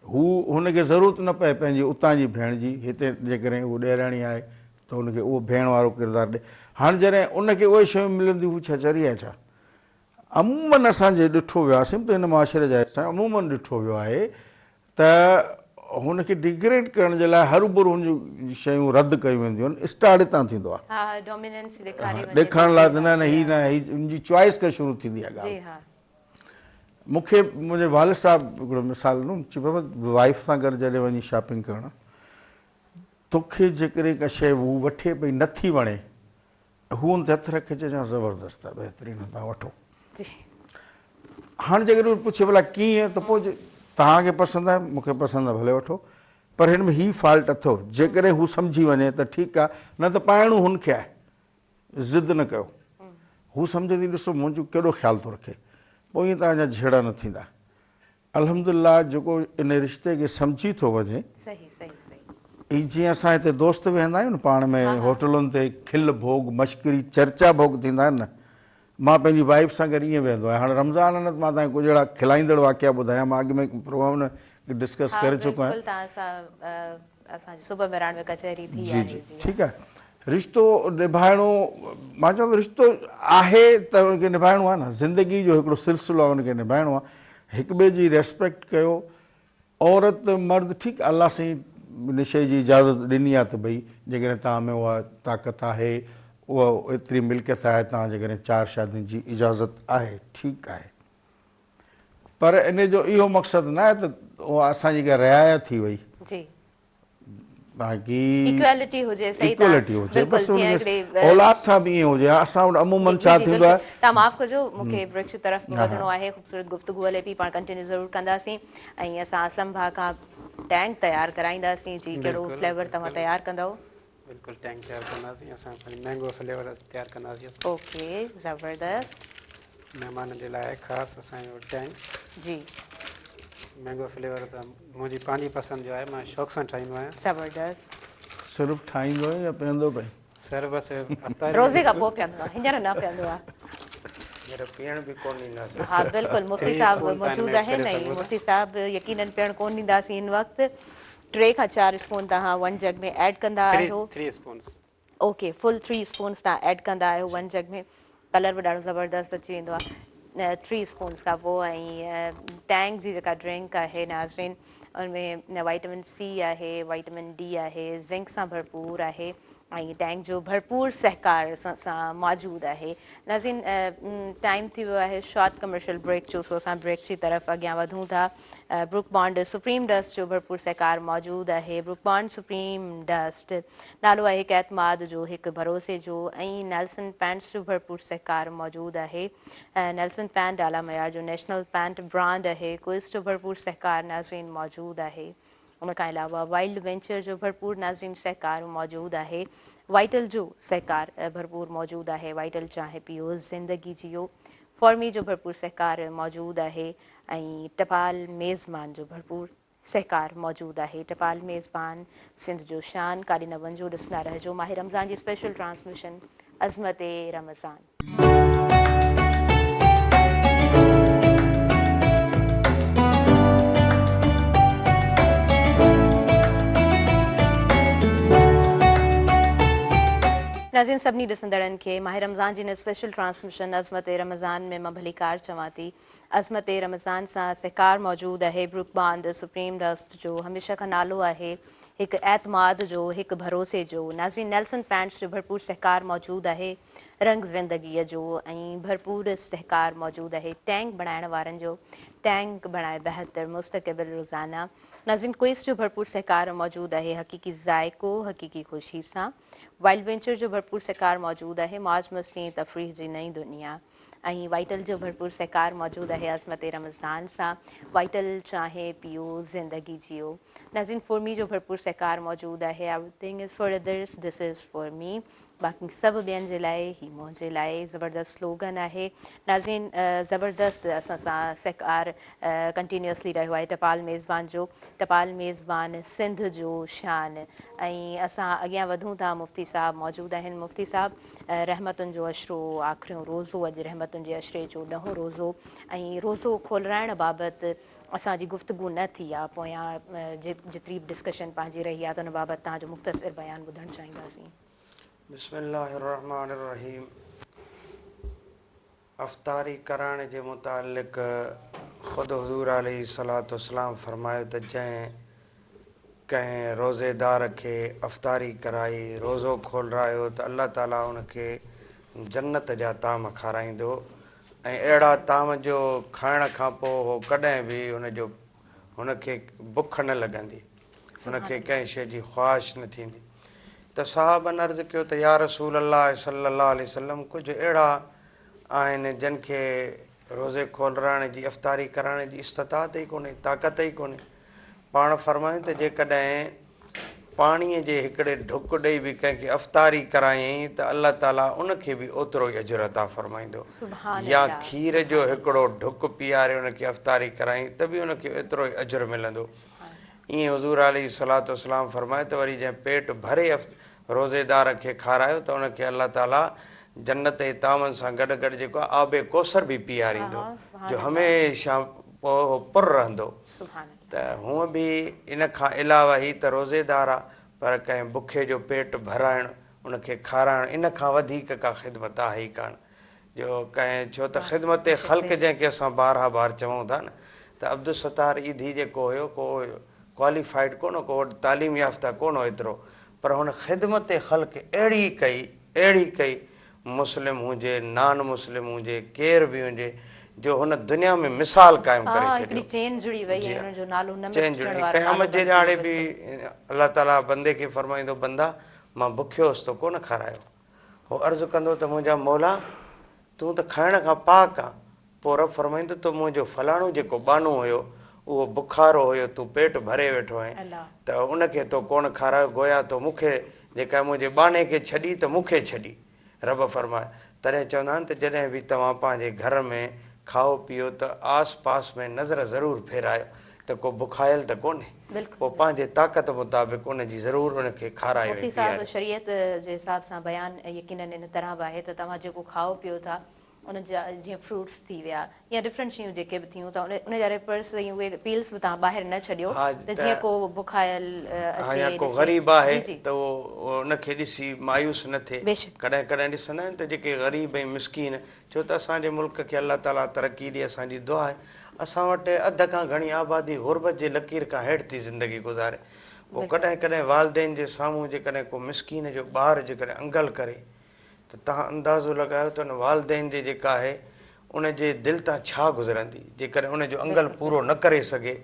हू हुनखे ज़रूरत न पए पंहिंजी उतां जी भेण जी, हिते जेकॾहिं उहो ॾेराणी आहे त हुनखे उहो भेण वारो किरदारु ॾे। हाणे जॾहिं उनखे उहे शयूं मिलंदियूं, हू छा चरी आहे छा? अमूमन असांजे ॾिठो वियो आहे त हिन मुआशिरे जा हिसा अमूमन ॾिठो वियो आहे त हुनखे डिग्रेड करण जे लाइ हरूभरू हुन जूं शयूं रद्द कयूं वेंदियूं आहिनि स्टार्ट हितां थींदो आहे हा डोमिनेंस ॾेखारी वञे ॾेखारण लाइ त न हीअ न हीअ हुनजी चॉइस खां शुरू थींदी आहे ॻाल्हि जी हा मूंखे मुंहिंजे वालिद साहिबु हिकिड़ो मिसाल ॾिनो चई बाबा वाइफ सां गॾु जॾहिं वञी शॉपिंग करणु तोखे जेकॾहिं का शइ हू वठे पई नथी वणे हू हुन ते हथु रखे चइजां ज़बरदस्तु आहे बहितरीनु तव्हां वठो जी हाणे जेकॾहिं पुछे भला कीअं त पोइ तव्हांखे पसंदि आहे मूंखे पसंदि आहे भले वठो पर हिन में हीउ फॉल्ट अथव जेकॾहिं हू सम्झी वञे त ठीकु आहे न त पाइणो हुनखे आहे ज़िद न कयो हू सम्झंदी ॾिसो मुंहिंजो कहिड़ो ख़्यालु थो रखे पोइ ईअं तव्हांजा झेड़ा न थींदा अल्हम्दुलिल्लाह जेको इन रिश्ते खे सम्झी थो वञे सही सही सही जीअं असां हिते दोस्त वेहंदा आहियूं न पाण में होटलुनि ते खिल भोग मश्करी चर्चा भोग थींदा आहिनि न मां पंहिंजी वाइफ सां गॾु ईअं वेहंदो आहियां हाणे रमज़ान न मां तव्हांखे कुझु अहिड़ा खिलाईंदड़ वाक़िया ॿुधायां मां अॻु में प्रोग्राम में डिस्कस करे चुको आहियां तव्हां सां असांजी सुबुह में राण में कचहरी थी जी जी ठीकु आहे रिश्तो निभाइणो मां चवां थो रिश्तो आहे त हुनखे निभाइणो आहे न ज़िंदगी जो हिकिड़ो सिलसिलो आहे हुनखे निभाइणो आहे हिक ॿिए जी रेस्पेक्ट कयो औरत मर्द ठीकु अलाह साईं इन शइ जी इजाज़त ॾिनी आहे त भई जेकॾहिं तव्हां में उहा ताक़त आहे उहा एतिरी मिल्कियत आहे तव्हां जेकॾहिं 4 शादियुनि जी इजाज़त आहे ठीकु आहे पर इन जो इहो मक़सदु न आहे त उहा असांजी का रिआया थी वई जी बाक़ी इक्वालिटी हुजे सही इक्वालिटी हुजे बसि हुनखे औलाद सां बि ईअं हुजे असां वटि अमूमन छा थींदो आहे तव्हां माफ़ कजो मूंखे ब्रेक जी तरफ़ वधणो आहे ख़ूबसूरत गुफ़्तगू हले पई पाण कंटिन्यू ज़रूरु कंदासीं ऐं असां असलम भाउ खां टैंक तयारु कराईंदासीं जी कहिड़ो फ्लेवर तव्हां तयारु कंदव बिल्कुलु टैंक तयारु कंदासीं असां मैंगो फ्लेवर तयारु कंदासीं ओके ज़बरदस्त महिमाननि जे लाइ ख़ासि असांजो टैंक जी मैंगो फ्लेवर त मुंहिंजी पंहिंजी पसंदि जो आहे मां शौक़ सां ठाहींदो आहियां ज़बरदस्त सिर्फ़ु ठाहींदो या पीअंदो पई सर बसि रोज़े खां पोइ पीअंदो आहे हींअर न पीअंदो आहे पीअण बि कोन ॾींदासीं हा बिल्कुलु मुफ़्ती साहिबु मौजूदु आहिनि ऐं मुफ़्ती साहिबु यकीनन पियणु कोन ॾींदासीं हिन वक़्तु 3 खां 4 स्पून तव्हां वन जग में ऐड कंदा आहियो 3 स्पून्स ओके फुल 3 स्पून्स तव्हां ऐड कंदा आहियो वन जग में कलर बि ॾाढो ज़बरदस्त अची वेंदो आहे 3 स्पून्स खां पोइ ऐं टैंक जी जेका ड्रिंक आहे नाज़रीन उनमें वाइटामिन सी आहे वाइटामिन डी आहे ज़िंक सां भरपूर आहे ऐं टैंक जो भरपूर सहकार सां मौजूदु आहे नाज़रीन टाइम थी वियो आहे शॉर्ट कमर्शियल ब्रेक जो सो असां ब्रेक जी तरफ़ अॻियां वधूं था ब्रुक बॉन्ड सुप्रीम डस्ट जो भरपूर सहकार मौजूदु आहे ब्रुक बॉन्ड सुप्रीम डस्ट नालो आहे हिकु एतमाद जो हिकु भरोसे जो ऐं नेल्सन पैंट्स जो भरपूर सहकार मौजूदु आहे नेल्सन पैंट आला मयार जो नेशनल पैंट ब्रांड आहे क्विस जो भरपूर सहकार नाज़रीन मौजूदु आहे उन खां अलावा वाइल्ड वेंचर जो भरपूर नाज़रीन सहकार मौजूदु आहे वाइटल जो सहकार भरपूर मौजूदु आहे वाइटल चाहे पियो ज़िंदगी जियो फॉर्मी जो भरपूर सहकार मौजूदु आहे ऐं टपाल मेज़बान जो भरपूर सहकार मौजूदु आहे टपाल मेज़बान सिंध जो शान काॾे न वञिजो ॾिसंदा रहिजो माह रमज़ान जी स्पेशल ट्रांसमिशन अज़मत रमज़ान नाज़रीन सभिनी ॾिसंदड़नि खे माह रमज़ान जी स्पेशल ट्रांसमिशन अज़मत रमज़ान में मां भलीकार चवां थी अज़मत रमज़ान सां सहकार मौजूदु आहे ब्रुक बॉन्ड सुप्रीम डस्ट जो हमेशह खां नालो आहे हिकु एतमाद जो हिकु भरोसे जो नाज़रीन नेल्सन पैंट्स जो भरपूर सहकार मौजूदु आहे रंग ज़िंदगीअ जो ऐं भरपूर सहकार मौजूदु आहे टैंक बणाइण वारनि जो टैंक बणाए बहितर मुस्तक़बिल रोज़ाना नाज़रीन क्विस जो भरपूर सहकार मौजूदु आहे हक़ीक़ी ज़ाइको हक़ीक़ी ख़ुशी सां वाइल्ड वेंचर जो भरपूर सहकार मौजूदु आहे मौज मस्ती तफ़रीह जी नई दुनिया ऐं वाइटल जो भरपूर सहकार मौजूदु आहे अज़मत रमज़ान सां वाइटल चाहे पियो ज़िंदगी जियो नाज़रीन फॉर मी जो भरपूर सहकार मौजूदु आहे everything is for others this is for मी बाक़ी सभु ॿियनि जे लाइ ही मुंहिंजे लाइ ज़बरदस्त स्लोगन आहे नाज़रीन ज़बरदस्त असां सां सहकार कंटिन्यूअसली रहियो आहे टपाल मेज़बान सिंध जो शान ऐं असां अॻियां वधूं था मुफ़्ती साहिबु मौजूदु आहिनि मुफ़्ती साहिबु रहमतुनि जो अशरो आख़िरियों रोज़ो अॼु रहमतुनि जे अशरे जो 10हों रोज़ो ऐं रोज़ो खोलाइण बाबति असांजी गुफ़्तगू न थी आहे पोयां जेतिरी बि डिस्कशन पंहिंजी रही आहे त उन बाबति तव्हांजो मुख़्तसिर बयानु ॿुधणु चाहींदासीं बिस्मिल्लाहिर्रहमानिर्रहीम अफ़्तारी कराइण जे मुतालिक़ ख़ुदि हुज़ूर अलैहिस्सलातु वस्सलाम फ़रमायो त जंहिं कंहिं रोज़ेदार खे अफ़्तारी कराई, रोज़ो खोलायो त अल्लाह ताला उनखे जन्नत जा ताम खाराईंदो ऐं अहिड़ा ताम जो खाइण खां पोइ हो कॾहिं बि हुनखे बुख न लॻंदी, हुनखे कंहिं शइ जी ख़्वाहिश न थींदी। त साहबनि अर्ज़ु कयो त या रसूल अल्लाह सल्लल्लाहु अलैहि वसल्लम कुझु अहिड़ा आहिनि जिन खे रोज़े खोलाइण जी अफ़्तारी कराइण जी इस्तिताअत ई कोन्हे, ताक़त ई कोन्हे। पाण फरमायूं त जेकॾहिं पाणीअ जे हिकिड़े ढुक ॾेई बि कंहिंखे अफ़्तारी करायईं त अल्लाह ताला उनखे बि ओतिरो ई अजुर अता फरमाईंदो, या खीर जो हिकिड़ो ढुक पीआरे उनखे अफ़्तारी करायईं त बि उनखे एतिरो ई अजुर मिलंदो। ईअं हुज़ूर अलैहिस्सलातु वस्सलाम फरमाए त वरी जंहिं पेट भरे रोज़ेदार खे खारायो त उनखे अल्लाह ताला जन्नत जे तामनि सां गॾु गॾु जेको आहे आबे कौसर बि पीआरींदो, जो हमेशह पोइ पुर रहंदो। त हूअं बि इन खां अलावा ही त रोज़ेदार आहे, पर कंहिं बुखे जो पेट भराइणु, उनखे खाराइणु, इन खां वधीक का ख़िदमत आहे ई कान जो कंहिं, छो त ख़िदमत ख़ल्क़ जंहिंखे असां बारहा बार चऊं था न, त अब्दुल सत्तार ईदी जेको हुयो को क्वालिफाइड कोन, को तालीम याफ़्ता कोन एतिरो, पर हुन ख़िदमत ख़ल्क़ अहिड़ी कई, मुस्लिम हुजे नान मुस्लिम हुजे केर बि हुजे, जो हुन दुनिया में मिसाल क़ाइमु करे छॾियो। चेन जुड़ी वई है, हुनजो नालो न चेन जुड़ी। क़यामत जे ॾाड़े बि अल्लाह ताला बंदे खे फरमाईंदो, बंदा मां बुखियो हुउसि तो कोन खारायो। हो अर्ज़ु कंदो त मुंहिंजा मौला तूं त खाइण खां पाक आहे। पोइ रब फरमाईंदो त मुंहिंजो फलाणो जेको बानो हुयो उहो बुखारो हुयो, तूं पेट भरे वेठो आहीं, त उनखे तो कोन खारायो, गोया तो मूंखे जेका मुंहिंजे बाने खे छॾी त मूंखे छॾी। रब फरमाए तॾहिं चवंदा आहिनि त जॾहिं बि तव्हां पंहिंजे घर में खाओ पीओ त आस पास में नज़र ज़रूरु फेरायो त को बुखायल त कोन्हे, पोइ पंहिंजे ताक़त मुताबिक़ उनजी ज़रूरु उनखे खारायो। मुफ्ती साहब शरीयत जे हिसाब सां बयानु यकीनन इन तरह बि आहे त तव्हां जेको खाओ पियो था उन जा जीअं फ्रूट्स थी विया या डिफरेंट शयूं जेके बि थियूं त उन जा रेपर्स ऐं उहे पील्स बि तव्हां ॿाहिरि न छॾियो, त जीअं को बुखायल या को ग़रीब आहे त उहो उनखे ॾिसी मायूस न थिए। कॾहिं कॾहिं ॾिसंदा आहिनि त जेके ग़रीब ऐं मिसकीन, छो त असांजे मुल्क खे अल्लाह ताला तरक़ी ॾिए, असांजी दुआ आहे, असां वटि अध खां घणी आबादी गुरबत जे लकीर खां हेठि थी ज़िंदगी गुज़ारे। पोइ कॾहिं कॾहिं वालदेन जे साम्हूं जेकॾहिं को मिसकीन जो ॿारु जेकॾहिं अंगल करे त तव्हां अंदाज़ो लॻायो त उन वालदेन जे जेका आहे उनजे दिलि तां छा गुज़रंदी, जेकॾहिं उनजो अंगल पूरो न करे सघे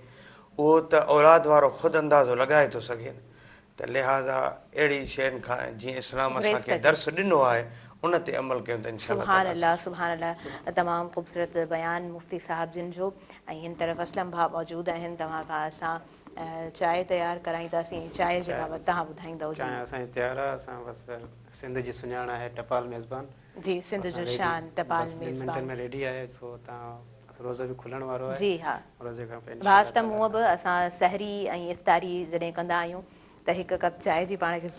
उहो त औलाद वारो ख़ुदि अंदाज़ो लॻाए थो सघे। त लिहाज़ा अहिड़ी शयुनि खां जीअं इस्लाम असांखे दर्स ॾिनो आहे उन ते अमल कयूं त इंशाअल्लाह। सुभान अल्लाह, सुभान अल्लाह। तमामु ख़ूबसूरत बयान मुफ्ती साहब जिन जो। ऐं हिन तरफ़ असलम भाउ मौजूदु आहिनि, तव्हां खां असां चांहि तयारु कराईंदासीं। चांहि जे बाबति तव्हां ॿुधाईंदव? चांहि असांजी तयारु आहे, असां बसि सिंध जी सुञाण आहे टपाल मेज़बान जी, सिंध जो शान टपाल मेज़बान 2 मिंटनि में रेडी आहे। सो तव्हां रोज़ो बि खुलण वारो आहे। जी हा, रोज़े खां पहिरीं वास्तव में हूअं बि असां सहरी ऐं इफ़्तारी जॾहिं कंदा आहियूं त हिकु कप चांहि जी पाण खे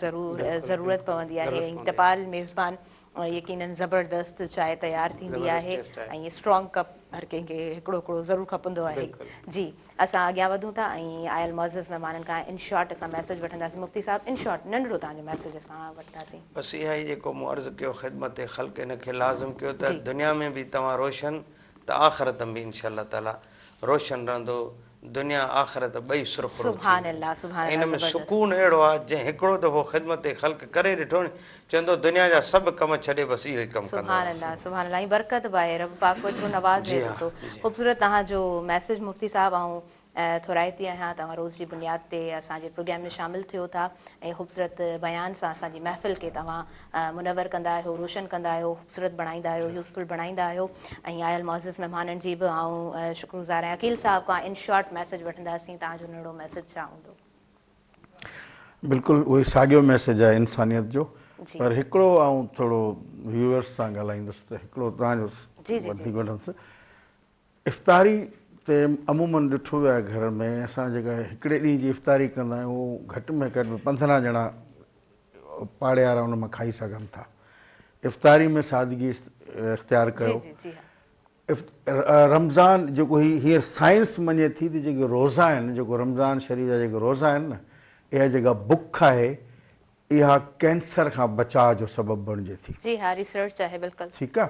ज़रूरत पवंदी आहे। ऐं टपाल मेज़बान यकीनन ज़बरदस्त चांहि तयारु थींदी आहे ऐं स्ट्रॉन्ग कप हर कंहिंखे हिकिड़ो हिकिड़ो ज़रूरु खपंदो आहे। जी, असां अॻियां वधूं था ऐं आयल मौज़ज़ महिमाननि खां इन शॉर्ट असां मैसेज वठंदासीं। मुफ्ती साहब इन शॉर्ट नंढिड़ो तव्हांजो मैसेज असां वठंदासीं। बसि इहा ई जेको मूं अर्ज़ु कयो, ख़िदमत ख़ल्क़ इनखे लाज़िम कयो त दुनिया में बि तव्हां रोशन त आख़िरत में बि इंशाअल्लाह ताला रोशन रहंदो। दुनिया आख़िरत ॿई सुरख़ुरू इन में सुकून अहिड़ो आहे जंहिं हिकिड़ो दफ़ो ख़िदमत ख़ल्क़ करे ॾिठो न, चवंदो दुनिया जा सभु कम छॾे बसि इहो ई कमु कंदो। सुभान अल्लाह, सुभान अल्लाह। ऐं बरकत बि आहे, रब पाक को एतिरो नवाज़े थो। ख़ूबसूरत तव्हांजो मैसेज मुफ्ती साहब। ऐं थोराइती आहियां, तव्हां रोज़ जी बुनियाद ते असांजे प्रोग्राम में शामिलु थियो था ऐं ख़ूबसूरत बयान सां असांजी महफ़िल खे तव्हां मुनवर कंदा आहियो, रोशन कंदा आहियो, ख़ूबसूरत बणाईंदा आहियो, यूज़फुल बणाईंदा आहियो। ऐं आयल मौज़ज़ महिमाननि जी बि आऊं शुक्रगुज़ार आहियां। अकील साहब खां इन शॉर्ट मैसेज वठंदासीं, तव्हांजो नंढिड़ो मैसेज छा हूंदो? बिल्कुलु उहो साॻियो मैसेज आहे इंसानियत जो, पर हिकिड़ो आऊं थोरो व्यूअर्स सां ॻाल्हाईंदुसि त हिकिड़ो तव्हांजो वधीक वठंदुसि। इफ़्तारी ते अमूमन ॾिठो वियो आहे घर में असां जेका हिकिड़े ॾींहं जी इफ़्तारी कंदा आहियूं उहो घटि में घटि 15 ॼणा पाड़े वारा उन मां खाई सघनि था। इफ़्तारी में सादगी इख़्तियार कयो। रमज़ान जेको हींअर साइंस मञे थी त जेके रोज़ा आहिनि, जेको रमज़ान शरीफ़ जा जेके रोज़ा आहिनि न, इहा जेका बुख आहे इहा कैंसर खां बचाव जो सबबु बणिजे थी। जी हा, रिसर्च आहे बिल्कुलु। ठीकु आहे।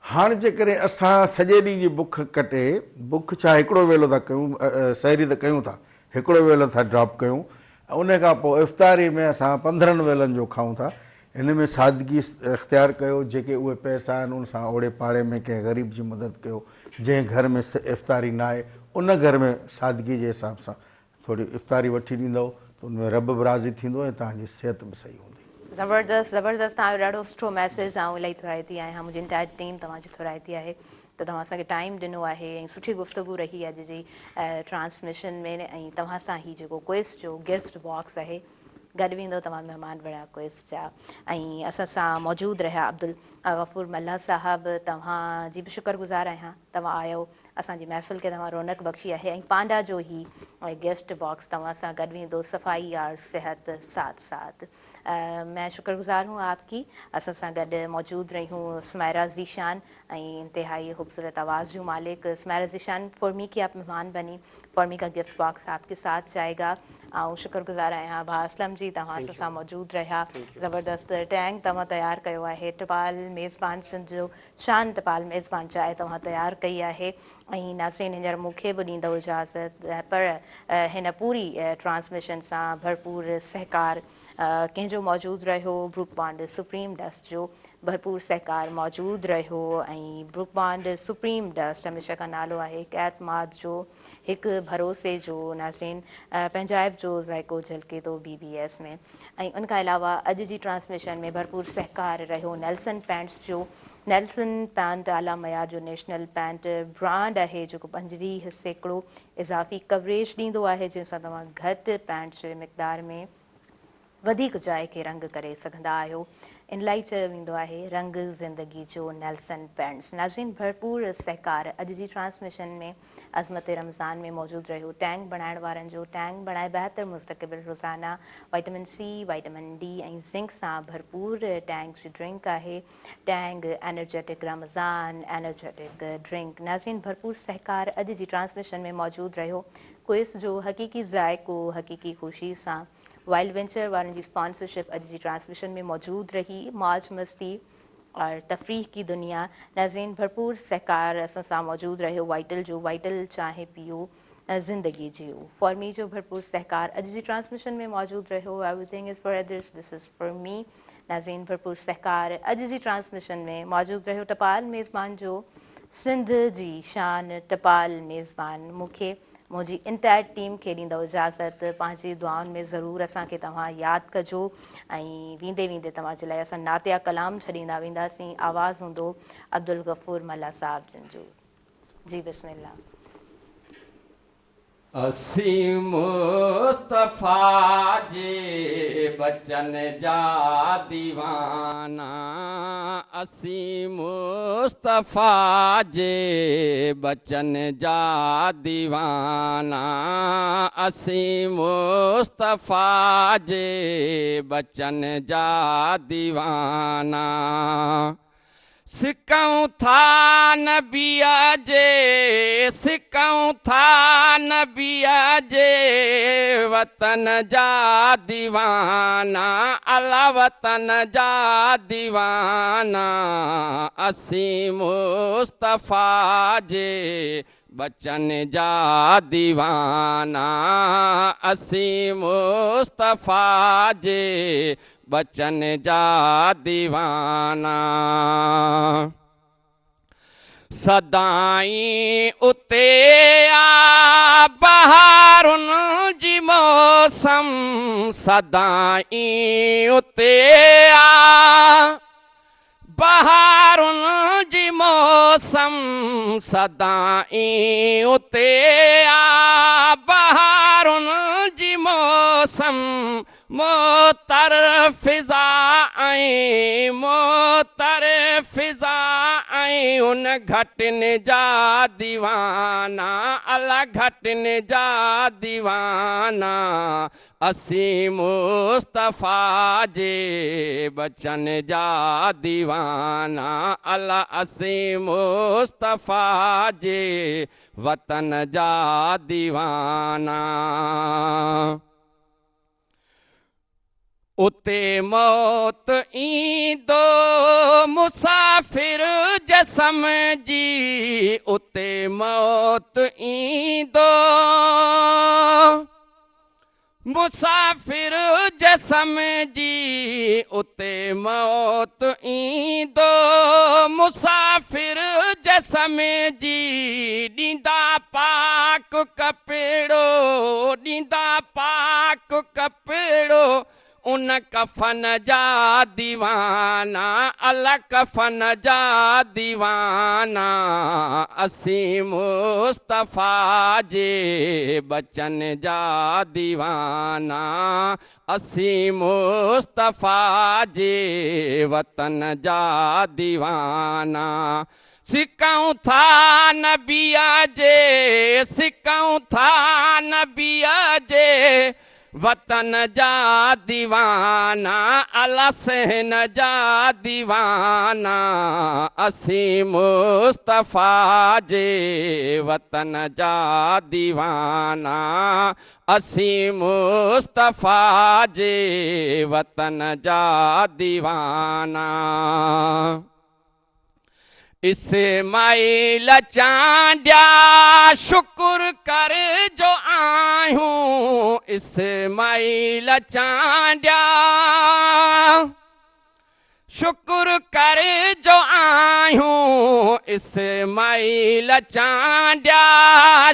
हाणे जेकॾहिं असां सॼे ॾींहं जी बुख कटे, बुख छा हिकिड़ो वेलो था कयूं, सैरी त कयूं था, हिकिड़ो वेलो था ड्रॉप कयूं, ऐं उन खां पोइ इफ़्तारी में असां 15 वेलनि जो खाऊं था। हिन में सादगी इख़्तियार कयो, जेके उहे पैसा आहिनि उन सां ओड़े पाड़े में कंहिं ग़रीब जी मदद कयो, जंहिं घर में इफ़्तारी न आहे उन घर में सादगी जे हिसाब सां थोरी इफ़्तारी वठी ॾींदव त उन में रब बि राज़ी थींदो ऐं तव्हांजी सिहत बि सही हूंदी। ज़बरदस्त ज़बरदस्त, तव्हांजो ॾाढो सुठो मैसेज ऐं इलाही थोराइती आहियां, मुंहिंजी इंटायर टीम तव्हांजी थोराइती आहे त तव्हां असांखे टाइम ॾिनो आहे ऐं सुठी गुफ़्तगू रही अॼु जी ट्रांसमिशन में। ऐं तव्हां सां ही जेको क्विज़ जो गिफ्ट बॉक्स आहे गॾु वेंदो तव्हां महिमान बणिया क्विज़ जा। ऐं असां सां मौजूदु रहिया अब्दुल गफ़ूर मल्ला साहबु, तव्हांजी बि शुक्रगुज़ार आहियां, तव्हां आयो असांजी महफ़िल खे तव्हां रौनक बख़्शी आहे। ऐं पांडा जो ही गिफ्ट बॉक्स तव्हां सां गॾु वेंदो, सफ़ाई और सेहत साथ साथ। मैं शुक्रगुज़ार हूँ आपकी, असां सां गॾु मौजूदु रही हूँ सुमैरा ज़ीशान ऐं इंतहाई खूबसूरत आवाज़ जो मालिक सुमैरा ज़ीशान। फॉर्मी की आप मेहमान बनी, फॉर्मी का गिफ्ट बॉक्स आपके साथ जाएगा। ऐं शुक्रगुज़ार आहियां भा असलम जी, तव्हां असां सां मौजूदु रहिया। ज़बरदस्त टैंक तव्हां तयारु कयो आहे, टपाल मेज़बान सिंध जो शान टपाल मेज़बान चाहे तव्हां तयारु कई आहे। ऐं नाज़रीन हींअर मूंखे बि ॾींदव इजाज़त, पर हिन पूरी ट्रांसमिशन सां भरपूर सहकार कंहिंजो मौजूदु रहियो, ब्रूक बॉन्ड सुप्रीम डस्ट जो भरपूर सहकार मौजूदु रहियो। ऐं ब्रूक बॉन्ड सुप्रीम डस्ट हमेशह खां नालो आहे हिकु एतमाद जो, हिकु भरोसे जो। नाज़रीन पंजाब जो ज़ाइको झलके थो BBS में। ऐं उनखां अलावा अॼु जी ट्रांसमिशन में भरपूर सहकार रहियो नेल्सन पैंट्स जो। नेल्सन पैंट आला मयार जो नेशनल पैंट ब्रांड आहे जेको 25% इज़ाफ़ी कवरेज ॾींदो आहे, जंहिंसां तव्हां घटि पैंट जे मिक़दार में वधीक जाइ खे रंग करे सघंदा आहियो। इन लाइ चयो वेंदो आहे रंग ज़िंदगी जो नेल्सन पैंट्स। नाज़रीन भरपूर सहकार अॼु जी ट्रांसमिशन में अज़मत रमज़ान में मौजूदु रहियो टैंक बणाइण वारनि जो। टैंक बणाए बहितर मुस्तक़बिल रोज़ाना विटामिन C, विटामिन D ऐं ज़िंक सां भरपूर टैंक जी ड्रिंक आहे। Tank energetic Ramzan energetic drink. नाज़रीन भरपूर सहकार अॼु जी ट्रांसमिशन में मौजूदु रहियो क्विज़ जो हक़ीक़ी ज़ाइको हक़ीक़ी ख़ुशी सां। वाइल्ड वेंचर वारनि जी स्पॉन्सरशिप अॼु जी ट्रांसमिशन में मौजूदु रही। मौज मस्ती और तफ़रीह की दुनिया। नाज़रीन भरपूर सहकार असां सां मौजूदु रहियो वाइटल जो, वाइटल चाहे पियो ज़िंदगी जियो। फॉर्मी जो भरपूर सहकार अॼु जी ट्रांसमिशन में मौजूदु रहियो। Everything is for others, this is for मी। नाज़रीन भरपूर सहकार अॼु जी ट्रांसमिशन में मौजूदु रहियो टपाल मेज़बान जो, सिंध जी शान टपाल मेज़बान। मूंखे मुंहिंजी इंटायर टीम खे ॾींदव इजाज़त, पंहिंजी दुआउनि में ज़रूरु असांखे तव्हां यादि कजो। ऐं वेंदे वेंदे तव्हांजे लाइ असां नातिया कलाम छॾींदा वेंदासीं। आवाज़ हूंदो अब्दुल गफ़ूर मल्ला साहब जिन जो। जी बिस्मिल्लाह। असी मुस्तफ़ा जे बचन जा दीवाना, असी मुस्तफ़ा जे बचन जा दीवाना, असी मुस्तफ़ा जे बचन जा दीवाना। सिकऊं था नबीअ जे, सिकऊं था नबीअ जे वतन जा दीवाना, अला वतन जा दीवाना। असी मुस्तफ़ा जे बचन जा दीवाना, असी मुस्तफ़ा जे बचन जा दीवाना। सदाई उते आ बहारुनि जी मौसम, सदाई उते आ बहारुनि जी मौसम, सदाई उते आ बहारुनि जी मौसम। मोतर फिज़ा ऐं मोतर फिज़ा ऐं उन घटनि जा दीवाना, अला घटनि जा दीवाना। असी मुस्तफ़ा जे बचन जा दीवाना, अला असी मुस्तफ़ा जे वतन जा दीवाना। उते मौत ईंदो मुसाफ़िर जसम जी, उते मौत ईंदो मुसाफ़िर जसम जी, उते मौत ईंदो मुसाफ़िर जसम जी। ॾींदा पाक कपिड़ो, ॾींदा पाक कपिड़ो, उन कफ़न जा दीवाना, अल कफ़न जा दीवाना। असीं मुस्तफ़ा जे बचन जा दीवाना, असीं मुस्तफ़ा जे वतन जा दीवाना। सिकऊं था नबिया जे, सिकऊं था नबिया जे वतन जा दीवाना, अला सहन जा दीवाना। असीं मुस्तफ़ा जे वतन जा दीवाना, असीं मुस्तफ़ा जे वतन जा दीवाना। इस्माइल चांडिया शुक्र कर जो आयूं, इस्माइल चांडिया शुक्र कर जो आयूं, इस्माइल चांडिया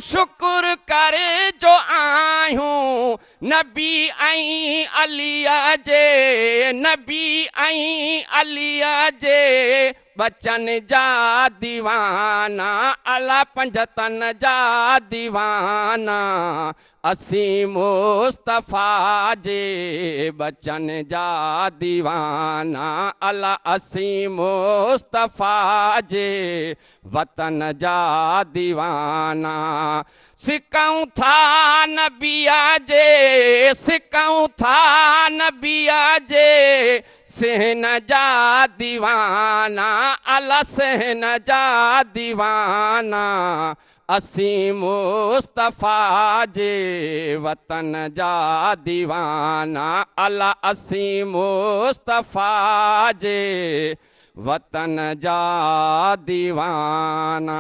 शुक्र कर जो आयूं। नबी ऐं अलीअ जे, नबी ऐं अलीअ जे बचन जा दीवाना, अला पंजतन जा दीवाना। असीं मुस्तफ़ा जे बचन जा दीवाना, अला असीं मुस्तफ़ा जे वतन जा दीवाना। सिकऊं था नबिया जे, सिकऊं था नबिया जे सहन जा दीवाना, अला सहन जा दीवाना। असीं मुस्तफ़ा जे वतन जा दीवाना, अला असीं मुस्तफ़ा जे वतन जा दीवाना।